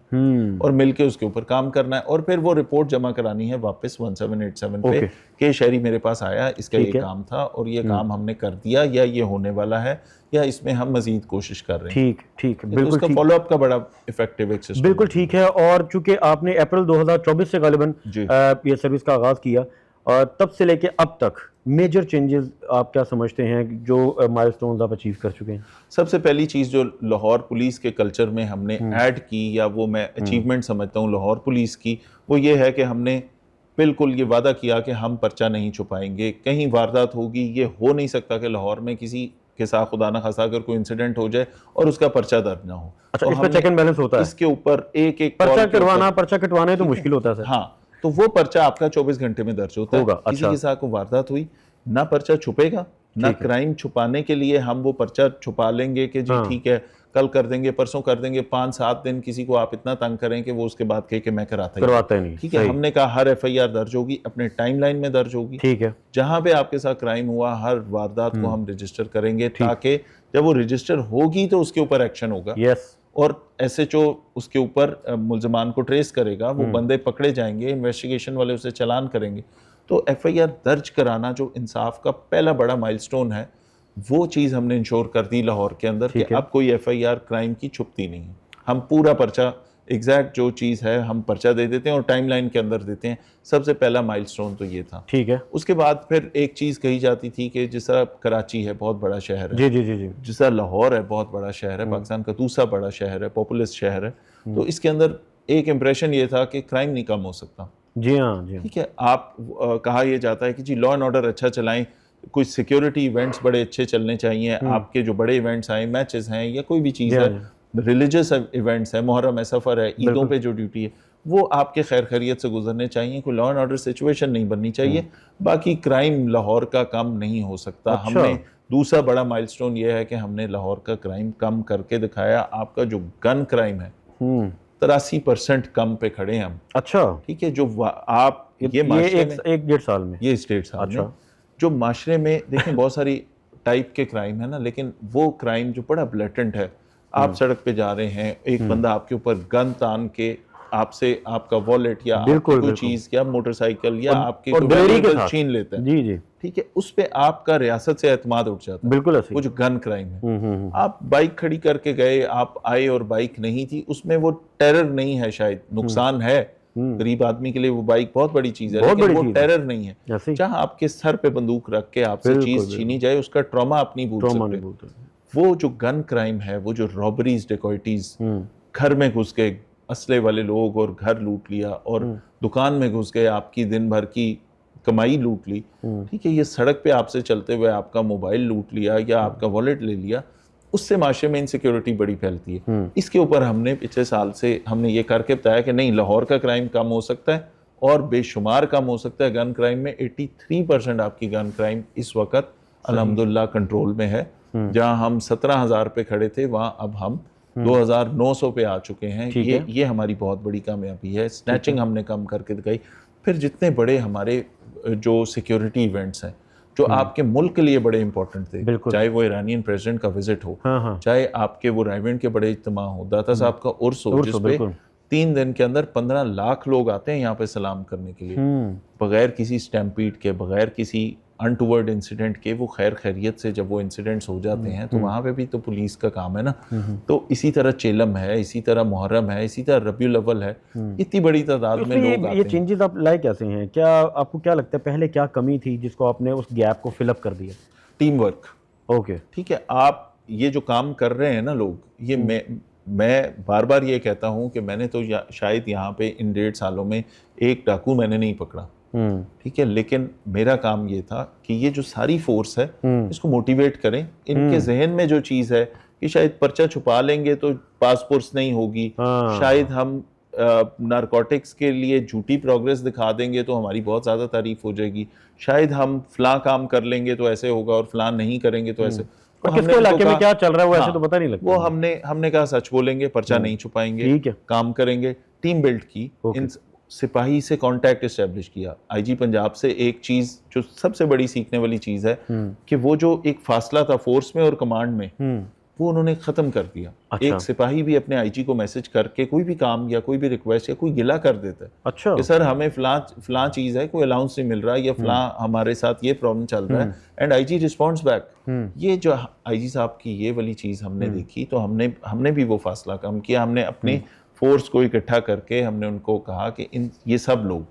और मिलके उसके ऊपर काम करना है, और फिर वो रिपोर्ट जमा करानी है वापस 1787 पे कि शहरी मेरे पास आया, इसका ये काम था और ये काम हमने कर दिया, या ये होने वाला है, या इसमें हम मजीद कोशिश कर रहे हैं। ठीक ठीक, बिल्कुल। उसका फॉलोअप का बड़ा इफेक्टिव एक सिस्टम, बिल्कुल ठीक है। और चूंकि आपने अप्रैल 2024 से गालिबन ये सर्विस का आगाज किया, और तब से लेके अब तक मेजर चेंजेस आप क्या समझते हैं जो माइलस्टोन्स आप अचीव कर चुके हैं? सबसे पहली चीज़ जो लाहौर पुलिस के कल्चर में हमने ऐड की, या वो मैं अचीवमेंट समझता हूँ लाहौर पुलिस की, वो ये है कि हमने बिल्कुल ये वादा किया कि हम पर्चा नहीं छुपाएंगे। कहीं वारदात होगी, ये हो नहीं सकता कि लाहौर में किसी के साथ खुदा ना खासा अगर कोई इंसिडेंट हो जाए और उसका पर्चा दर्ज ना हो। अच्छा, तो इस पे चेक एंड बैलेंस होता है? इसके ऊपर एक एक पर्चा करवाना, पर्चा कटवाना तो मुश्किल होता है सर। हाँ, तो वो पर्चा आपका 24 घंटे में दर्ज होता है। किसी के साथ कोई वारदात हुई, ना पर्चा छुपेगा, ना क्राइम छुपाने के लिए हम वो पर्चा छुपा लेंगे कि जी ठीक है कल कर देंगे, परसों कर देंगे, 5-7 दिन किसी को आप इतना तंग करें कि वो उसके बाद कहे कि मैं करवाता ही नहीं, ठीक है। हमने कहा हर एफआईआर दर्ज होगी, अपने टाइमलाइन में दर्ज होगी, ठीक है। जहां पे आपके साथ क्राइम हुआ हर वारदात को हम रजिस्टर करेंगे, ताकि जब वो रजिस्टर होगी तो उसके ऊपर एक्शन होगा। यस। और एसएचओ उसके ऊपर मुल्ज़मान को ट्रेस करेगा, वो बंदे पकड़े जाएंगे, इन्वेस्टिगेशन वाले उसे चालान करेंगे। तो एफआईआर दर्ज कराना जो इंसाफ का पहला बड़ा माइलस्टोन है, वो चीज़ हमने इंश्योर कर दी लाहौर के अंदर कि अब कोई एफआईआर क्राइम की छुपती नहीं है। हम पूरा पर्चा एग्जैक्ट जो चीज़ है हम पर्चा दे देते हैं और टाइमलाइन के अंदर देते हैं। सबसे पहला माइलस्टोन तो ये था, ठीक है। उसके बाद फिर एक चीज़ कही जाती थी कि जिस तरह कराची है बहुत बड़ा शहर है, जी, जिस तरह लाहौर है बहुत बड़ा शहर है, पाकिस्तान का दूसरा बड़ा शहर है, पॉपुलस शहर है, तो इसके अंदर एक इम्प्रेशन ये था कि क्राइम नहीं कम हो सकता। जी हाँ, ठीक है। आप कहा यह जाता है कि जी लॉ एंड ऑर्डर अच्छा चलाएं, कुछ सिक्योरिटी इवेंट्स बड़े अच्छे चलने चाहिए, आपके जो बड़े इवेंट्स आए, मैचेस हैं या कोई भी चीज़ है, रिलीजियस इवेंट्स है, मुहर्रम है, सफ़र है, ईदों पे जो ड्यूटी है, वो आपके खैर खैरियत से गुजरने चाहिए, कोई लॉ एंड ऑर्डर सिचुएशन नहीं बननी चाहिए। बाकी क्राइम लाहौर का कम नहीं हो सकता। हमने दूसरा बड़ा माइलस्टोन ये है कि हमने लाहौर का क्राइम कम करके दिखाया। आपका जो गन क्राइम है 83% कम पे खड़े हैं हम। अच्छा, ठीक है। जो आप ये एक डेढ़ साल में, ये इस डेढ़ साल में जो माशरे में देखें बहुत सारी टाइप के क्राइम है ना, लेकिन वो क्राइम जो बड़ा ब्लेटेंट है, आप सड़क पे जा रहे हैं, एक बंदा आपके ऊपर गन तान के आपसे आपका वॉलेट या कोई चीज या मोटरसाइकिल या आपकी छीन लेता है, जी जी, ठीक है। उस पे आपका रियासत से एतमाद उठ जाता है। बिल्कुल, वो जो गन क्राइम है, आप बाइक खड़ी करके गए, आप आए और बाइक नहीं थी, उसमें वो टेरर नहीं है, शायद नुकसान है गरीब आदमी के लिए, वो बाइक बहुत बड़ी चीज है, लेकिन वो टेरर नहीं है। जहां आपके सर पे बंदूक रख के आपसे चीज छीनी जाए, उसका ट्रॉमा आप नहीं भूल सकते। वो जो गन क्राइम है, वो जो रॉबरीज, डेकोइटीज, घर में घुस के असले वाले लोग और घर लूट लिया और दुकान में घुस गए, आपकी दिन भर की कमाई लूट ली, ठीक है, ये सड़क पे आपसे चलते हुए आपका मोबाइल लूट लिया या आपका वॉलेट ले लिया, उससे माशरे में इनसिक्योरिटी बड़ी फैलती है। इसके ऊपर हमने पिछले साल से हमने ये करके बताया कि नहीं, लाहौर का क्राइम कम हो सकता है और बेशुमार कम हो सकता है। गन क्राइम में 83% आपकी गन क्राइम इस वक्त अल्हम्दुलिल्लाह कंट्रोल में है। जहां हम 17,000 पे खड़े थे, वहां अब हम 2,900 पे आ चुके हैं। ये हमारी बहुत बड़ी कामयाबी है। स्नैचिंग हमने कम करके दिखाई। फिर जितने बड़े हमारे जो सिक्योरिटी इवेंट्स हैं जो आपके मुल्क के लिए बड़े इंपॉर्टेंट थे, चाहे वो ईरानियन प्रेसिडेंट का विजिट हो, चाहे आपके वो राइवेंट के बड़े इज्तिमा हो, दाता साहब का उर्स हो, जिसपे 3 दिन के अंदर 15 लाख लोग आते हैं यहाँ पे सलाम करने के लिए, बगैर किसी स्टैम्पीड के, बगैर किसी अनटूवर्ड इंसिडेंट के, वो खैर खैरियत से जब वो इंसिडेंट्स हो जाते हैं तो वहाँ पे भी तो पुलिस का काम है ना। तो इसी तरह चेलम है, इसी तरह मुहर्रम है, इसी तरह रबीउल अव्वल है, इतनी बड़ी तादाद में लोग आते हैं। ये चेंजेस आप लाए कैसे हैं? क्या आपको क्या लगता है पहले क्या कमी थी जिसको आपने उस गैप को फिलअप कर दिया? Team work. ओके, ठीक है, आप ये जो काम कर रहे हैं ना लोग, ये मैं बार बार ये कहता हूँ कि मैंने तो शायद यहाँ पे इन 1.5 सालों में एक डाकू मैंने नहीं पकड़ा, ठीक है, लेकिन मेरा काम ये था कि ये जो सारी फोर्स है इसको मोटिवेट करें। इनके जहन में जो चीज़ है कि शायद पर्चा छुपा लेंगे तो पासपोर्ट्स नहीं होगी, शायद हम नारकोटिक्स के लिए झूठी प्रोग्रेस दिखा देंगे तो हमारी बहुत ज़्यादा तारीफ हो जाएगी, शायद हम फलां काम कर लेंगे तो ऐसे होगा और फलां नहीं करेंगे तो ऐसे। और किसके इलाके में क्या चल रहा है वो ऐसे तो पता नहीं लगता। वो हमने कहा सच बोलेंगे, पर्चा नहीं छुपाएंगे, काम करेंगे, टीम बिल्ड की, इन सिपाही से कांटेक्ट एस्टेब्लिश किया। आईजी पंजाब से एक चीज जो सबसे बड़ी सीखने वाली चीज है कि वो जो एक फासला था फोर्स में और कमांड में, वो उन्होंने खत्म कर दिया। अच्छा। एक सिपाही भी अपने आईजी को मैसेज करके कोई भी काम या कोई भी रिक्वेस्ट या कोई गिला कर देता है, अच्छा, कि सर हमें फलां चीज है, कोई अलाउंस नहीं मिल रहा या फलां हमारे साथ ये प्रॉब्लम चल रहा है, एंड आईजी रिस्पॉन्ड्स बैक। ये जो आईजी साहब की ये वाली चीज हमने देखी तो हमने भी वो फासला कम किया। हमने अपनी फोर्स को इकट्ठा करके हमने उनको कहा कि ये सब लोग,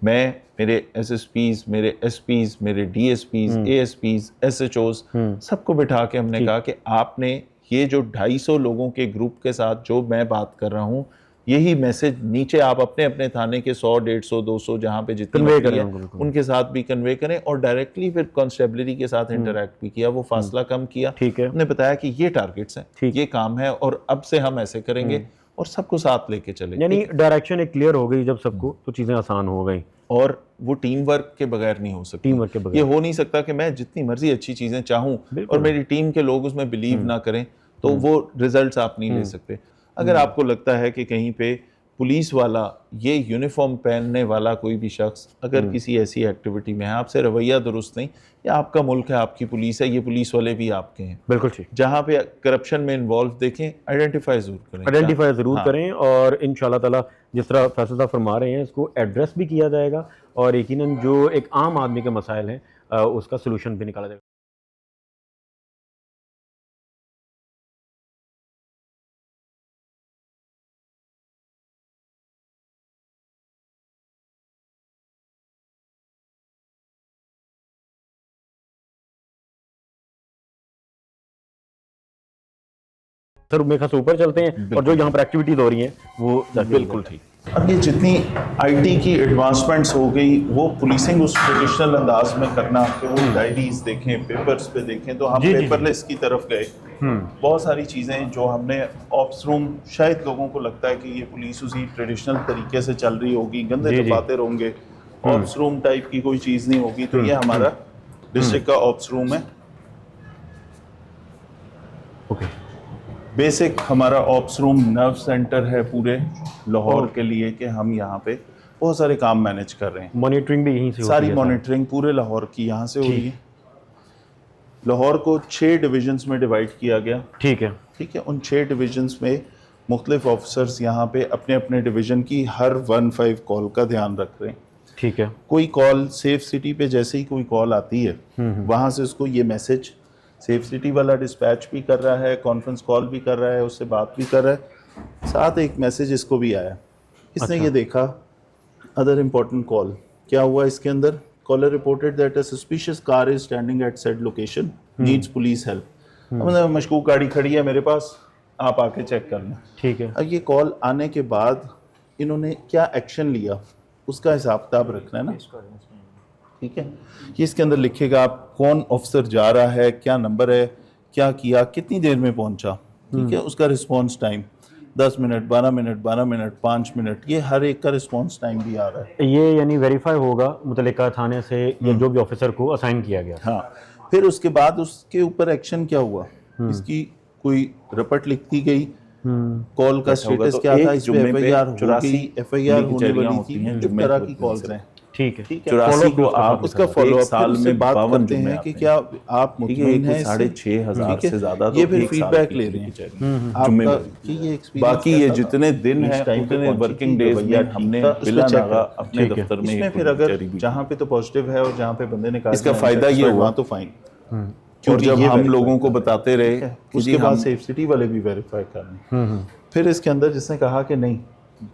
मैं, मेरे एसएसपीज, मेरे एसपीज, मेरे डीएसपीज, एएसपीज, एसएचओज, सबको बिठा के हमने कहा कि आपने ये जो 250 लोगों के ग्रुप के साथ जो मैं बात कर रहा हूँ, यही मैसेज नीचे आप अपने अपने थाने के 100, 150, 200 जहाँ पे जितने है उनके साथ भी कन्वे करें, और डायरेक्टली फिर कांस्टेबलरी के साथ इंटरेक्ट भी किया, वो फासला कम किया। ठीक है, हमने बताया कि ये टारगेट्स हैं, ये काम है और अब से हम ऐसे करेंगे और सबको साथ लेके चले। यानी डायरेक्शन एक क्लियर हो गई जब सबको, तो चीजें आसान हो गई। और वो टीम वर्क के बगैर नहीं हो सकती। टीम वर्क के बगैर ये हो नहीं सकता कि मैं जितनी मर्जी अच्छी चीजें चाहूं और मेरी टीम के लोग उसमें बिलीव ना करें तो वो रिजल्ट्स आप नहीं ले सकते। अगर आपको लगता है कि कहीं पे पुलिस वाला, ये यूनिफॉर्म पहनने वाला कोई भी शख्स अगर किसी ऐसी एक्टिविटी में है, आपसे रवैया दुरुस्त नहीं, या आपका मुल्क है, आपकी पुलिस है, ये पुलिस वाले भी आपके हैं, बिल्कुल ठीक, जहाँ पे करप्शन में इन्वॉल्व देखें, आइडेंटिफाई जरूर करें, और इंशाल्लाह ताला जिस तरह फैसल साहब फरमा रहे हैं इसको एड्रेस भी किया जाएगा और यकीनन जो एक आम आदमी के मसाइल हैं उसका सोल्यूशन भी निकाला जाएगा। सर मेरे ख्याल से ऊपर चलते हैं और जो यहाँ पर एक्टिविटीज हो रही हैं वो बिल्कुल ठीक। अब ये जितनी आईटी की एडवांसमेंट्स हो गई, वो पुलिसिंग उस ट्रेडिशनल अंदाज में करना, कि वो डायरीज देखें, पेपर्स पे देखें, तो हम पेपरलेस की तरफ गए। बहुत सारी चीज़ें जो हमने ऑप्स रूम, शायद लोगों को लगता है कि ये पुलिस उसी ट्रेडिशनल तरीके से चल रही होगी, गंदे दफातर होंगे, ऑप्स रूम टाइप की कोई चीज़ नहीं होगी। तो ये हमारा डिस्ट्रिक्ट का ऑप्स रूम है। ओके, बेसिक हमारा ऑप्स रूम नर्व सेंटर है पूरे लाहौर के लिए, कि हम यहाँ पे बहुत सारे काम मैनेज कर रहे हैं। मॉनिटरिंग भी यहीं से सारी मॉनिटरिंग पूरे लाहौर की यहाँ से हो रही है। लाहौर को 6 डिविजन्स में डिवाइड किया गया। ठीक है, उन 6 डिविजन्स में मुख्तलिफ ऑफिसर्स यहाँ पे अपने अपने डिवीजन की हर 15 कॉल का ध्यान रख रहे हैं। ठीक है, कोई कॉल सेफ सिटी पे जैसे ही कोई कॉल आती है, वहाँ से उसको ये मैसेज सेफ सिटी वाला डिस्पैच भी कर रहा है, कॉन्फ्रेंस कॉल भी कर रहा है, उससे बात भी कर रहा है, साथ एक मैसेज इसको भी आया। इसने ये देखा अदर इम्पोर्टेंट कॉल क्या हुआ इसके अंदर, caller reported that a suspicious car is standing at said location, needs police help. मतलब मशकूक गाड़ी खड़ी है मेरे पास, आप आके चेक कर लें। ठीक है। अब ये कॉल आने के बाद इन्होंने क्या एक्शन लिया उसका हिसाब किताब रखना है ना, ठीक है। ये इसके अंदर लिखेगा आप कौन ऑफिसर जा रहा है, क्या नंबर है, क्या किया, कितनी देर में पहुंचा, ठीक है, उसका response time 10 minute, 12 minute, 12 minute, 5 minute, ये हर एक का रिस्पॉन्स टाइम भी आ रहा है। ये यानी वेरीफाई होगा मुतल्लिका थाने से या जो भी ऑफिसर को असाइन किया गया। हाँ, फिर उसके बाद उसके ऊपर एक्शन क्या हुआ, इसकी कोई रिपोर्ट लिख दी गई, कॉल का स्टेटस क्या था, इस पे एफआईआर होगी, एफआईआर होने वाली थी, इस तरह की कॉल्स हैं। ठीक है। 84 को आप उसका फॉलो अप साल में बात करते हैं कि क्या आप मुतमईन हैं, 6,500 से ज्यादा, ये फिर फीडबैक ले रहे हैं आपका कि ये एक्सपीरियंस, बाकी ये जितने दिन हैं उतने वर्किंग डेज में हमने बिला नागा अपने दफ्तर में, इसमें फिर अगर जहाँ पे तो पॉजिटिव है और जहाँ पे बंदे ने कहा इसका फायदा ये हुआ तो फाइन, और जब हम लोगों को बताते रहे उसके बाद सेफ सिटी वाले भी वेरीफाई करने। फिर इसके अंदर जिसने कहा कि नहीं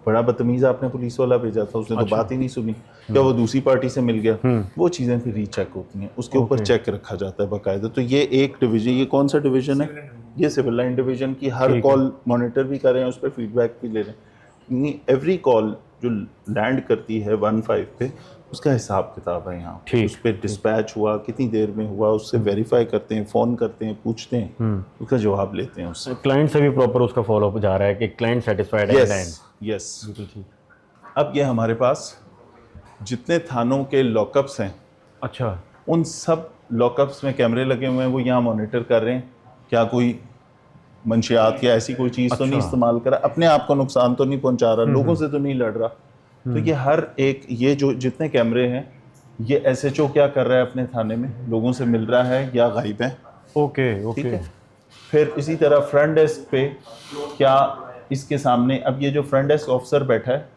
बड़ा बदतमीज आपने पुलिस वाला भेजा था, उसने तो बात ही नहीं सुनी, क्या वो दूसरी पार्टी से मिल गया, वो चीज़ें फिर रीचेक होती हैं, उसके ऊपर चेक रखा जाता है बाकायदा। तो ये एक डिवीजन, ये कौन सा डिवीजन है, ये सिविल लाइन डिवीजन की हर कॉल मॉनिटर भी कर रहे हैं, उस पर फीडबैक भी ले रहे हैं। एवरी कॉल जो लैंड करती है 15 पे उसका हिसाब किताब है यहाँ, उस पर डिस्पैच हुआ कितनी देर में हुआ, उससे वेरीफाई करते हैं, फ़ोन करते हैं, पूछते हैं, उसका जवाब लेते हैं उससे। क्लाइंट से भी प्रॉपर उसका फॉलो अप जा रहा है कि क्लाइंट सेटिस्फाइड है। यस। अब ये हमारे पास जितने थानों के लॉकअप्स हैं, अच्छा, उन सब लॉकअप्स में कैमरे लगे हुए हैं, वो यहाँ मॉनिटर कर रहे हैं क्या कोई मंशियात या ऐसी कोई चीज़ तो नहीं इस्तेमाल करा, अपने आप को नुकसान तो नहीं पहुंचा रहा, लोगों से तो नहीं लड़ रहा। तो ये हर एक, ये जो जितने कैमरे हैं, ये एसएचओ क्या कर रहा है अपने थाने में, लोगों से मिल रहा है या गायब है। ओके ठीक है। फिर इसी तरह फ्रंट डेस्क पे क्या इसके सामने, अब ये जो फ्रंट डेस्क ऑफिसर बैठा है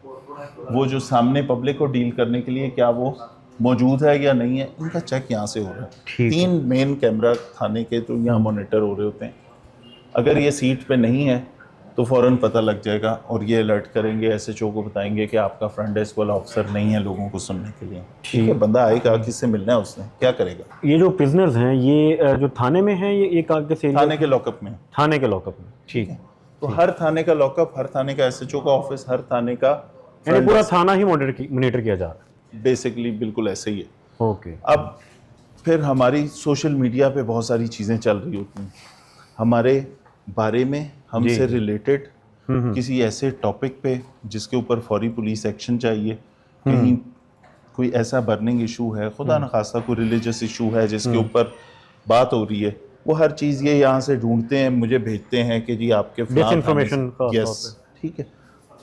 वो जो सामने पब्लिक को डील करने के लिए क्या वो मौजूद है या नहीं है, इनका चेक यहाँ से हो रहा है। 3 मेन कैमरा थाने के तो यहाँ मॉनिटर हो रहे होते हैं। अगर ये सीट पे नहीं है तो फ़ौरन पता लग जाएगा और ये अलर्ट करेंगे, एसएचओ को बताएंगे कि आपका फ्रंट डेस्क वाला ऑफिसर नहीं है लोगों को सुनने के लिए। ठीक है, बंदा आएगा, किससे मिलना है उसने, क्या करेगा। ये जो प्रिजनर्स हैं ये जो थाने में हैं, ये एक आगे से थाने के लॉकअप में, थाने के लॉकअप में। ठीक है। तो हर थाने का लॉकअप, हर थाने का एसएचओ का ऑफिस, हर थाने का पूरा थाना ही मॉनिटर किया जा रहा है बेसिकली, बिल्कुल ऐसे ही है। ओके। अब फिर हमारी सोशल मीडिया पे बहुत सारी चीज़ें चल रही होती हैं हमारे बारे में, हमसे रिलेटेड किसी ऐसे टॉपिक पे जिसके ऊपर फौरी पुलिस एक्शन चाहिए, कहीं कोई ऐसा बर्निंग इशू है, खुदा न खासा कोई रिलीजियस इशू है जिसके ऊपर बात हो रही है, वो हर चीज़ ये यहाँ से ढूंढते हैं, मुझे भेजते हैं कि जी आपके डिसइंफॉर्मेशन का। यस, ठीक है।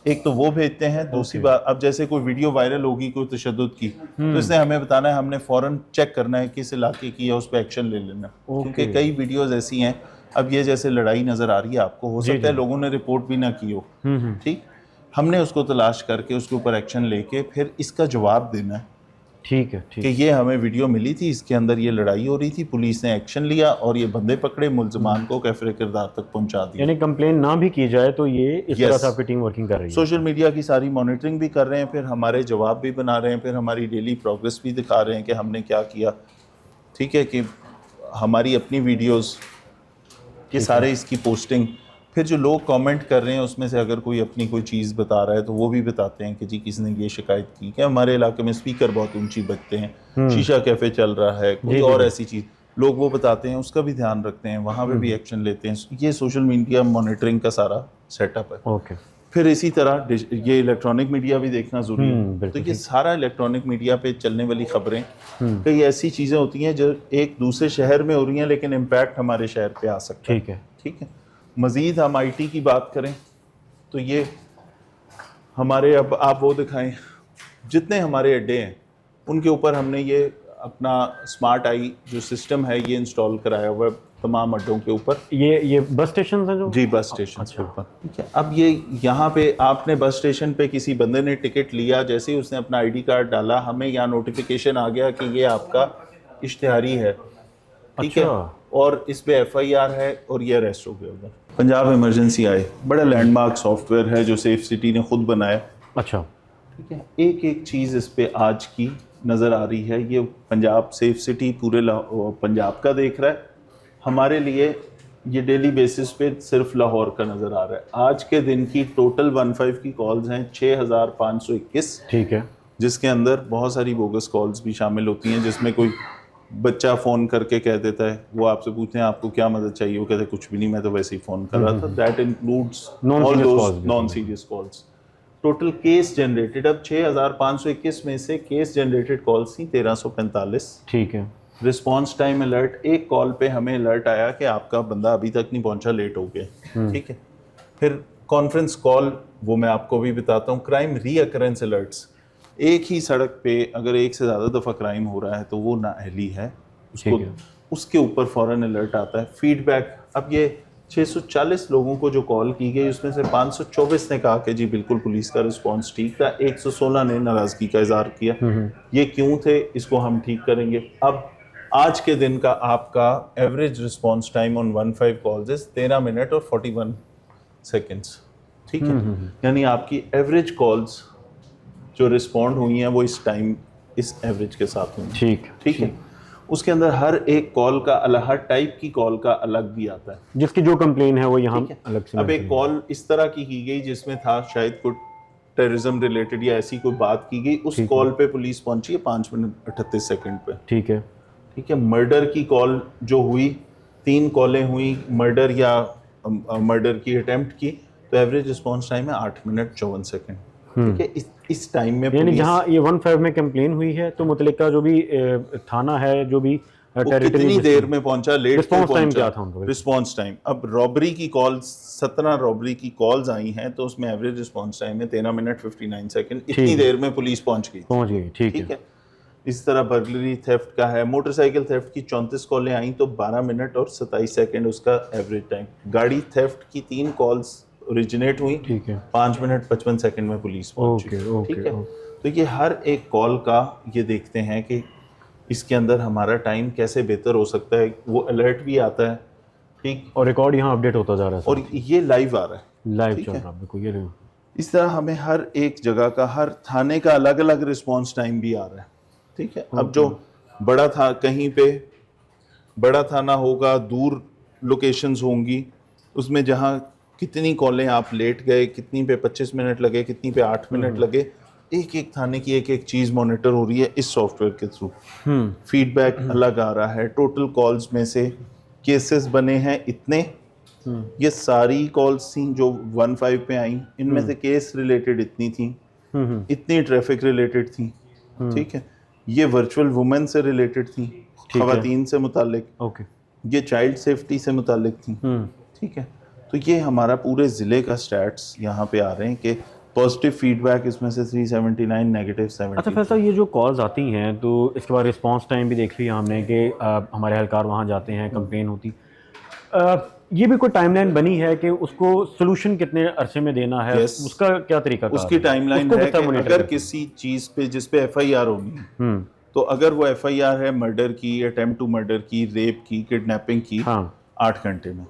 एक तो वो भेजते हैं, दूसरी बात अब जैसे कोई वीडियो वायरल होगी कोई तशद्दुद की, तो इसने हमें बताना है, हमने फ़ौरन चेक करना है किस इलाके की है, उस पर एक्शन ले लेना, क्योंकि कई वीडियोज़ ऐसी हैं, अब ये जैसे लड़ाई नज़र आ रही है आपको, हो सकता है लोगों ने रिपोर्ट भी ना की हो, ठीक, हमने उसको तलाश करके उसके ऊपर एक्शन लेके फिर इसका जवाब देना है। ठीक है, ठीक कि ये हमें वीडियो मिली थी, इसके अंदर ये लड़ाई हो रही थी, पुलिस ने एक्शन लिया और ये बंदे पकड़े, मुल्ज़िमान को कैफरे किरदार तक पहुंचा दिया। यानी कंप्लेन ना भी की जाए तो ये इस तरह से आपकी टीम वर्किंग कर रही है। सोशल मीडिया की सारी मॉनिटरिंग भी कर रहे हैं, फिर हमारे जवाब भी बना रहे हैं, फिर हमारी डेली प्रोग्रेस भी दिखा रहे हैं कि हमने क्या किया। ठीक है, कि हमारी अपनी वीडियोज़ ये सारे इसकी पोस्टिंग, फिर जो लोग कमेंट कर रहे हैं उसमें से अगर कोई अपनी कोई चीज़ बता रहा है तो वो भी बताते हैं कि जी किसने ये शिकायत की कि हमारे इलाके में स्पीकर बहुत ऊंची बजते हैं, शीशा कैफ़े चल रहा है, कोई और ऐसी चीज़, लोग वो बताते हैं, उसका भी ध्यान रखते हैं, वहाँ पे भी एक्शन लेते हैं। ये सोशल मीडिया मॉनिटरिंग का सारा सेटअप है। ओके। फिर इसी तरह ये इलेक्ट्रॉनिक मीडिया भी देखना ज़रूरी है। तो ये सारा इलेक्ट्रॉनिक मीडिया पे चलने वाली खबरें, कई ऐसी चीज़ें होती हैं जो एक दूसरे शहर में हो रही हैं लेकिन इम्पैक्ट हमारे शहर पे आ सकता है। ठीक है, ठीक है। मज़ीद हम आईटी की बात करें तो ये हमारे, अब आप वो दिखाएं, जितने हमारे अड्डे हैं उनके ऊपर हमने ये अपना स्मार्ट आई जो सिस्टम है ये इंस्टॉल कराया हुआ है तमाम अड्डों के ऊपर। ये बस स्टेशन है जो? जी, बस स्टेशन के ऊपर। ठीक है। अब ये यहाँ पे आपने बस स्टेशन पे किसी बंदे ने टिकट लिया, जैसे ही उसने अपना आईडी कार्ड डाला, हमें यहाँ नोटिफिकेशन आ गया कि ये आपका इश्तिहारी है। ठीक है, और इस पे एफआईआर है और ये अरेस्ट हो गया उधर। पंजाब इमरजेंसी आए बड़ा लैंडमार्क सॉफ्टवेयर है जो सेफ सिटी ने खुद बनाया। अच्छा। ठीक है, एक एक चीज़ इस पे आज की नज़र आ रही है। ये पंजाब सेफ सिटी पूरे पंजाब का देख रहा है, हमारे लिए ये डेली बेसिस पे सिर्फ लाहौर का नज़र आ रहा है। आज के दिन की टोटल 15 की कॉल्स हैं 6521, ठीक है, जिसके अंदर बहुत सारी बोगस कॉल्स भी शामिल होती हैं, जिसमें कोई बच्चा फ़ोन करके कह देता है, वो आपसे पूछते हैं आपको क्या मदद चाहिए, वो कहते हैं कुछ भी नहीं, मैं तो वैसे ही फ़ोन कर रहा था। That includes all those non serious calls. Total case generated अब 6521 में से केस जनरेटेड कॉल्स थी 1345। ठीक है, रिस्पॉन्स टाइम अलर्ट, एक कॉल पे हमें अलर्ट आया कि आपका बंदा अभी तक नहीं पहुंचा, लेट हो गया। ठीक है, फिर कॉन्फ्रेंस कॉल, वो मैं आपको भी बताता हूँ। क्राइम रीअकरेंस अलर्ट्स, एक ही सड़क पे अगर एक से ज़्यादा दफ़ा क्राइम हो रहा है तो वो नाअहली है, उसको उसके ऊपर फ़ौरन अलर्ट आता है। फीडबैक, अब ये 640 लोगों को जो कॉल की गई उसमें से 524 ने कहा कि जी बिल्कुल पुलिस का रिस्पांस ठीक था, 116 ने नाराज़गी का इजहार किया। ये क्यों थे, इसको हम ठीक करेंगे। अब आज के दिन का आपका average response time on 15 calls is 13 minute और 41 सेकेंड्स। ठीक है, यानी आपकी एवरेज कॉल्स जो रिस्पॉन्ड हुई हैं वो इस टाइम, इस एवरेज के साथ हुई। ठीक है, उसके अंदर हर एक कॉल का अलग, हर टाइप की कॉल का अलग भी आता है, जिसकी जो कंप्लेन है वो यहाँ अलग से। अब एक कॉल इस तरह की गई जिसमें था शायद कोई टेररिज्म रिलेटेड या ऐसी कोई बात की गई, उस कॉल पे पुलिस पहुंची है 5 मिनट 38 सेकंड पे। ठीक है, ठीक है, मर्डर की कॉल जो हुई, 3 कॉलें हुई मर्डर या मर्डर की अटेम्प्ट की, तो एवरेज रिस्पॉन्स टाइम है 8 मिनट 54 सेकंड। ठीक है, इस टाइम में यानी जहाँ ये 15 में कंप्लेन हुई है तो मुतल्लिका जो भी थाना है, जो भी कितनी देर में पहुंचा, लेट रिस्पॉन्स टाइम क्या था उनका? रिस्पॉन्स टाइम, अब रॉबरी की कॉल 17 रॉबरी की कॉल्स आई हैं तो उसमें एवरेज रिस्पॉन्स टाइम है 13 मिनट 59 सेकंड। इतनी देर में पुलिस पहुंच गई। ठीक है। इस तरह बर्गलरी थेफ्ट का है, मोटरसाइकिल थेफ्ट की 34 कॉलें आई तो 12 मिनट और 27 सेकंड उसका एवरेज टाइम। गाड़ी थेफ्ट की 3 कॉल्स ओरिजिनेट हुई, 5 मिनट 55 सेकंड में पुलिस पहुंची। ठीक है, तो ये हर एक कॉल का ये देखते हैं कि इसके अंदर हमारा टाइम कैसे बेहतर हो सकता है। वो अलर्ट भी आता है, ठीक, और रिकॉर्ड यहाँ अपडेट होता जा रहा है और ये लाइव आ रहा है, लाइव चल रहा है। बिल्कुल, ये इस तरह हमें हर एक जगह का, हर थाने का अलग अलग रिस्पॉन्स टाइम भी आ रहा है। ठीक है, अब जो बड़ा था, कहीं पे बड़ा थाना होगा, दूर लोकेशंस होंगी, उसमें जहाँ कितनी कॉलें आप लेट गए, कितनी पे 25 मिनट लगे, कितनी पे 8 मिनट लगे, एक एक थाने की एक एक चीज़ मॉनिटर हो रही है इस सॉफ्टवेयर के थ्रू। फीडबैक अलग आ रहा है। टोटल कॉल्स में से केसेस बने हैं इतने, ये सारी कॉल्स थी जो 15 पे आई, इनमें से केस रिलेटेड इतनी थी, इतनी ट्रैफिक रिलेटेड थी। ठीक है, ये वर्चुअल वुमेन से रिलेटेड थी, खवातीन से मुतालिक, ये चाइल्ड सेफ्टी से मुतालिक थी। ठीक है, तो ये हमारा पूरे ज़िले का स्टैट्स यहाँ पे आ रहे हैं कि पॉजिटिव फीडबैक इसमें से 379, नेगेटिव 70। अच्छा फैसला, ये जो कॉल्स आती हैं तो इसके बाद रिस्पांस टाइम भी देख लिया हमने कि हमारे एहलकार वहाँ जाते हैं, कंप्लेन होती, ये भी कोई टाइमलाइन बनी है कि उसको सोल्यूशन कितने अरसे में देना है? उसका क्या तरीका? उसकी टाइमलाइन है कि अगर किसी चीज़ पे जिस पे FIR होगी, तो अगर वो FIR है मर्डर की, अटेम्प्ट टू मर्डर की, रेप की, किडनैपिंग की, 8 घंटे में।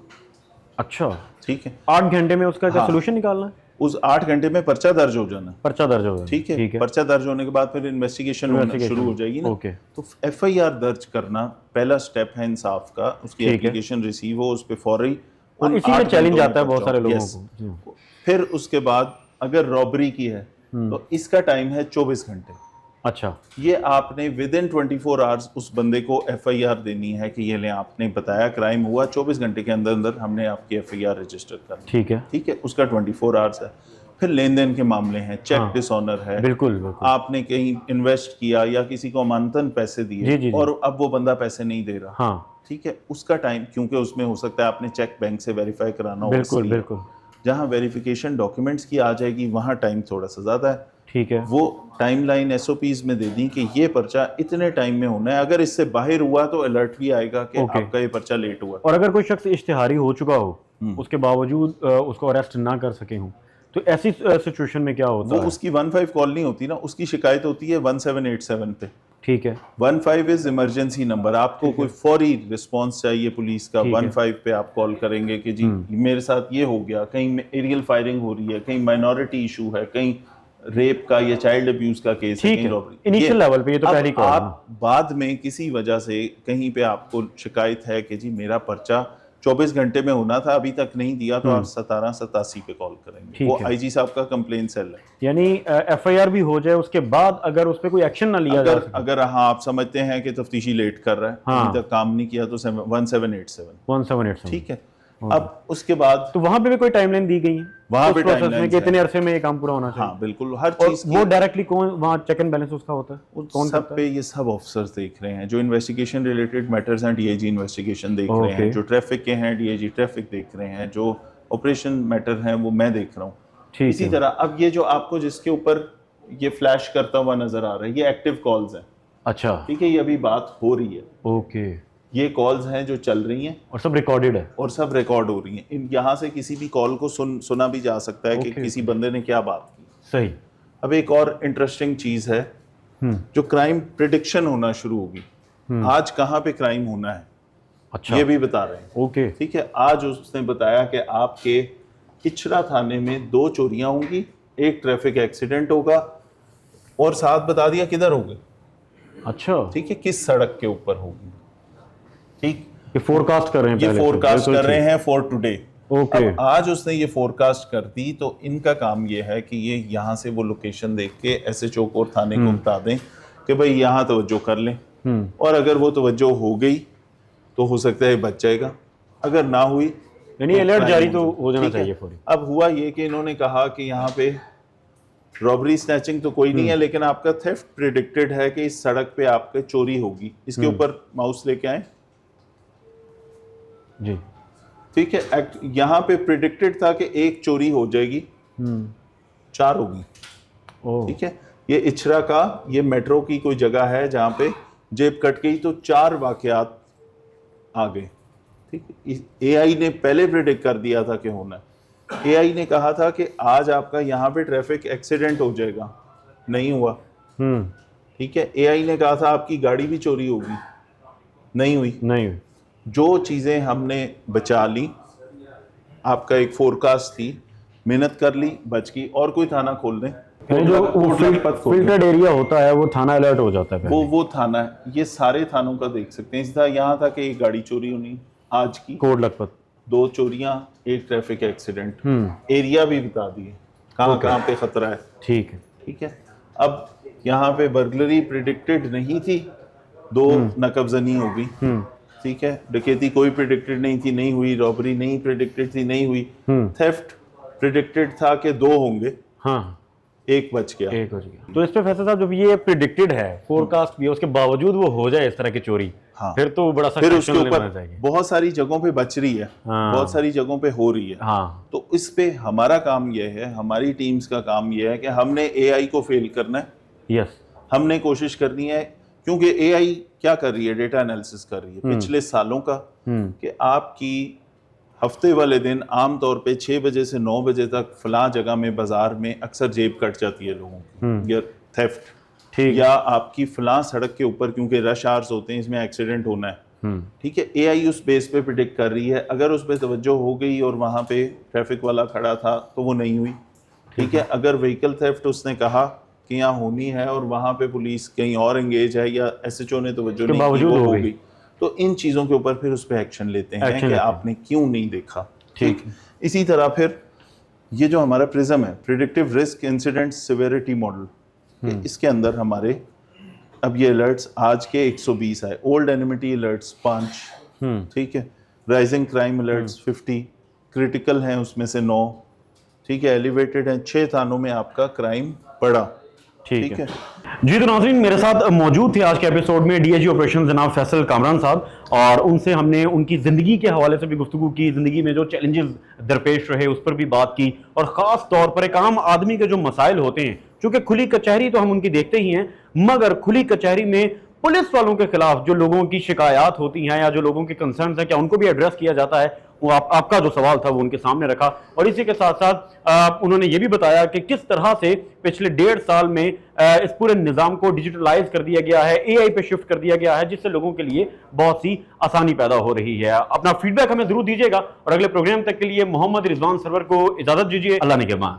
अच्छा, ठीक है, 8 घंटे में उसका क्या सोल्यूशन निकालना है? उस 8 घंटे में पर्चा दर्ज हो जाना। पर्चा दर्ज हो जाना, ठीक है। पर्चा दर्ज होने के बाद फिर इन्वेस्टिगेशन शुरू हो जाएगी ना। तो FIR दर्ज करना पहला स्टेप है इंसाफ का। उसकी एप्लीकेशन रिसीव हो, उस पे फौरी इसी में चैलेंज आता है बहुत सारे लोगों को। फिर उसके बाद अगर रॉबरी की है तो इसका टाइम है 24 घंटे। अच्छा, ये आपने विद इन 24 आवर्स उस बंदे को FIR देनी है कि ये ले आपने बताया क्राइम हुआ, 24 घंटे के अंदर अंदर हमने आपकी FIR रजिस्टर करनी। ठीक है, ठीक है, उसका 24 आवर्स है। फिर लेन देन के मामले हैं, चेक डिसऑनर है, बिल्कुल, आपने कहीं इन्वेस्ट किया या किसी को अमानतन पैसे दिए और अब वो बंदा पैसे नहीं दे रहा, ठीक है, उसका टाइम, क्योंकि उसमें हो सकता है आपने चेक बैंक से वेरीफाई कराना हो, बिल्कुल, जहाँ वेरिफिकेशन डॉक्यूमेंट्स की आ जाएगी वहाँ टाइम थोड़ा सा ज़्यादा है। ठीक है, वो टाइमलाइन SOPs में दे दी कि ये पर्चा इतने टाइम में होना है, अगर इससे बाहर हुआ तो अलर्ट भी आएगा कि आपका ये पर्चा लेट हुआ। और अगर कोई शख्स इश्तिहारी हो चुका हो, उसके बावजूद उसको अरेस्ट ना कर सके हों, तो ऐसी सिचुएशन में क्या होता है? वो उसकी 15 कॉल नहीं होती ना, उसकी शिकायत होती है 1787 पे। ठीक है, 15 इज इमरजेंसी नंबर। आपको कोई फौरी रिस्पांस चाहिए पुलिस का, 15 पे आप कॉल करेंगे कि जी मेरे साथ ये हो गया, कहीं एरियल फायरिंग हो रही है, कहीं माइनॉरिटी इशू है, कहीं रेप का या चाइल्ड अब्यूज का केस है, कहीं रॉबरी। इनिशियल लेवल पे ये तो पहली कॉल। आप बाद में किसी वजह से कहीं पे आपको शिकायत है कि जी मेरा पर्चा 24 घंटे में होना था, अभी तक नहीं दिया, तो आप 1787 पे कॉल करेंगे। वो आईजी साहब का कंप्लेन सेल है। यानी एफआईआर भी हो जाए उसके बाद अगर उस पर कोई एक्शन ना लिया जाए, अगर हाँ आप समझते हैं कि तफ्तीशी लेट कर रहा है, अभी तक काम नहीं किया, तो 1787 ठीक है। अब उसके बाद तो वहां पे भी कोई टाइमलाइन दी गई है, वहां पे टाइमलाइन कितने अरसे में ये काम पूरा होना चाहिए? हाँ बिल्कुल, हर चीज वो डायरेक्टली कौन वहां चेक एंड बैलेंस उसका होता है? कौन सब पे ये सब ऑफिसर्स देख रहे हैं, जो इन्वेस्टिगेशन रिलेटेड मैटर्स हैं डीआईजी इन्वेस्टिगेशन देख रहे हैं, जो ट्रैफिक के हैं डीआईजी ट्रैफिक देख रहे हैं, जो ऑपरेशन मैटर हैं वो मैं देख रहा हूँ। इसी तरह अब ये जो आपको जिसके ऊपर ये फ्लैश करता हुआ नजर आ रहा है, ये एक्टिव कॉल्स हैं। अच्छा, ठीक है, ये अभी बात हो रही है। ओके, ये कॉल्स हैं जो चल रही हैं और सब रिकॉर्डेड है, और सब रिकॉर्ड हो रही हैं। यहाँ से किसी भी कॉल को सुना भी जा सकता है कि किसी बंदे ने क्या बात की। सही। अब एक और इंटरेस्टिंग चीज है, जो क्राइम प्रिडिक्शन होना शुरू होगी। आज कहाँ पे क्राइम होना है, अच्छा, ये भी बता रहे हैं। ओके, ठीक है, आज उसने बताया कि आपके इचरा थाने में 2 चोरियां होंगी, 1 ट्रैफिक एक्सीडेंट होगा, और साथ बता दिया किधर होगी। अच्छा, ठीक है, किस सड़क के ऊपर होगी। ठीक, ये फोरकास्ट कर रहे हैं, ये फोरकास्ट कर रहे हैं फॉर टुडे। ओके, आज उसने ये फोरकास्ट कर दी, तो इनका काम ये है कि ये यहाँ से वो लोकेशन देख के एसएचओ को और थाने को बता दें कि भाई यहाँ तवज्जो कर लें, और अगर वो तवज्जो हो गई तो हो सकता है बच जाएगा, अगर ना हुई यानी अलर्ट जारी तो हो जाना चाहिए फौरी। अब हुआ ये कि इन्होंने कहा कि यहाँ पे रॉबरी स्नैचिंग तो कोई नहीं है, लेकिन आपका थेफ्ट प्रिडिक्टेड है कि इस सड़क पे आपके चोरी होगी। इसके ऊपर माउस लेके आए जी। ठीक है, यहाँ पे प्रिडिक्टेड था कि 1 चोरी हो जाएगी, 4 होगी। ठीक है, ये इचरा का, ये मेट्रो की कोई जगह है जहाँ पे जेब कट गई तो 4 वाकयात आ गए। ठीक, एआई ने पहले प्रिडिक्ट कर दिया था कि होना। एआई ने कहा था कि आज आपका यहाँ पे ट्रैफिक एक्सीडेंट हो जाएगा, नहीं हुआ। ठीक है, एआई ने कहा था आपकी गाड़ी भी चोरी होगी, नहीं हुई। जो चीज़ें हमने बचा ली, आपका एक फोरकास्ट थी, मेहनत कर ली, बच गई। और कोई थाना खोल दें, जो फिल्टर्ड एरिया होता है वो थाना अलर्ट हो जाता है, वो थाना है। ये सारे थानों का देख सकते हैं। इस तरह यहाँ था कि एक गाड़ी चोरी होनी आज की, कोट लखपत 2 चोरियां, 1 ट्रैफिक एक्सीडेंट, एरिया भी बता दिए कहाँ पे खतरा है। ठीक है, ठीक है। अब यहाँ पे बर्गलरी प्रिडिक्टेड नहीं थी, 2 नकबजनी होगी। ठीक है, डकैती कोई प्रिडिक्टेड नहीं थी, नहीं हुई। रॉबरी नहीं प्रिडिक्टेड थी, नहीं हुई। थेफ्ट प्रिडिक्टेड था कि 2 होंगे, हाँ, 1 बच गया। तो इस पे फैसला साहब, जब ये प्रिडिक्टेड है, फोरकास्ट भी है, उसके बावजूद वो हो जाए इस तरह की चोरी, हाँ, फिर तो बड़ा फिर उसके ऊपर बहुत सारी जगहों पे बच रही है, हाँ, बहुत सारी जगहों पे हो रही है, हाँ। तो इस पे हमारा काम यह है, हमारी टीम्स का काम यह है कि हमने एआई को फेल करना है। यस, हमने कोशिश करनी है, क्योंकि एआई क्या कर रही है, डेटा एनालिसिस कर रही है पिछले सालों का, कि आपकी हफ्ते वाले दिन आमतौर पे 6 बजे से 9 बजे तक फलां जगह में बाजार में अक्सर जेब कट जाती है लोगों की, या थेफ्ट, या आपकी फलां सड़क के ऊपर, क्योंकि रश आवर्स होते हैं, इसमें एक्सीडेंट होना है। ठीक है, एआई उस बेस पे प्रिडिक्ट कर रही है। अगर उस पर तवज्जो हो गई और वहां पे ट्रैफिक वाला खड़ा था तो वो नहीं हुई। ठीक है, अगर व्हीकल थेफ्ट उसने कहा कि यहाँ होनी है और वहां पे पुलिस कहीं और एंगेज है, या एसएचओ ने तवज्जो नहीं की, वो हो गई, तो इन चीज़ों के ऊपर फिर उस पर एक्शन लेते हैं कि आपने क्यों नहीं देखा। ठीक, इसी तरह फिर ये जो हमारा प्रिज्म है, predictive risk incident severity model, इसके अंदर हमारे अब ये अलर्ट्स आज के 120 आए। ओल्ड एनिमिटी अलर्ट्स 5, ठीक है, राइजिंग क्राइम अलर्ट्स 50, क्रिटिकल हैं उसमें से 9, ठीक है, एलिवेटेड हैं 6 थानों में आपका क्राइम बढ़ा। ठीक है जी। तो नाज़रीन, मेरे साथ मौजूद थे आज के एपिसोड में डीआईजी ऑपरेशन जनाब फैसल कामरान साहब, और उनसे हमने उनकी ज़िंदगी के हवाले से भी गुफ्तगू की, ज़िंदगी में जो चैलेंजेस दरपेश रहे उस पर भी बात की, और ख़ास तौर पर एक आम आदमी के जो मसाइल होते हैं, चूँकि खुली कचहरी तो हम उनकी देखते ही हैं, मगर खुली कचहरी में पुलिस वालों के खिलाफ जो लोगों की शिकायत होती हैं या जो लोगों के कंसर्न्स हैं, क्या उनको भी एड्रेस किया जाता है? वो आपका जो सवाल था वो उनके सामने रखा, और इसी के साथ साथ उन्होंने ये भी बताया कि किस तरह से पिछले 1.5 साल में इस पूरे निज़ाम को डिजिटलाइज कर दिया गया है, एआई पे शिफ्ट कर दिया गया है, जिससे लोगों के लिए बहुत सी आसानी पैदा हो रही है। अपना फीडबैक हमें जरूर दीजिएगा, और अगले प्रोग्राम तक के लिए मोहम्मद रिजवान सरवर को इजाजत दीजिए। अल्लाह निगहबान।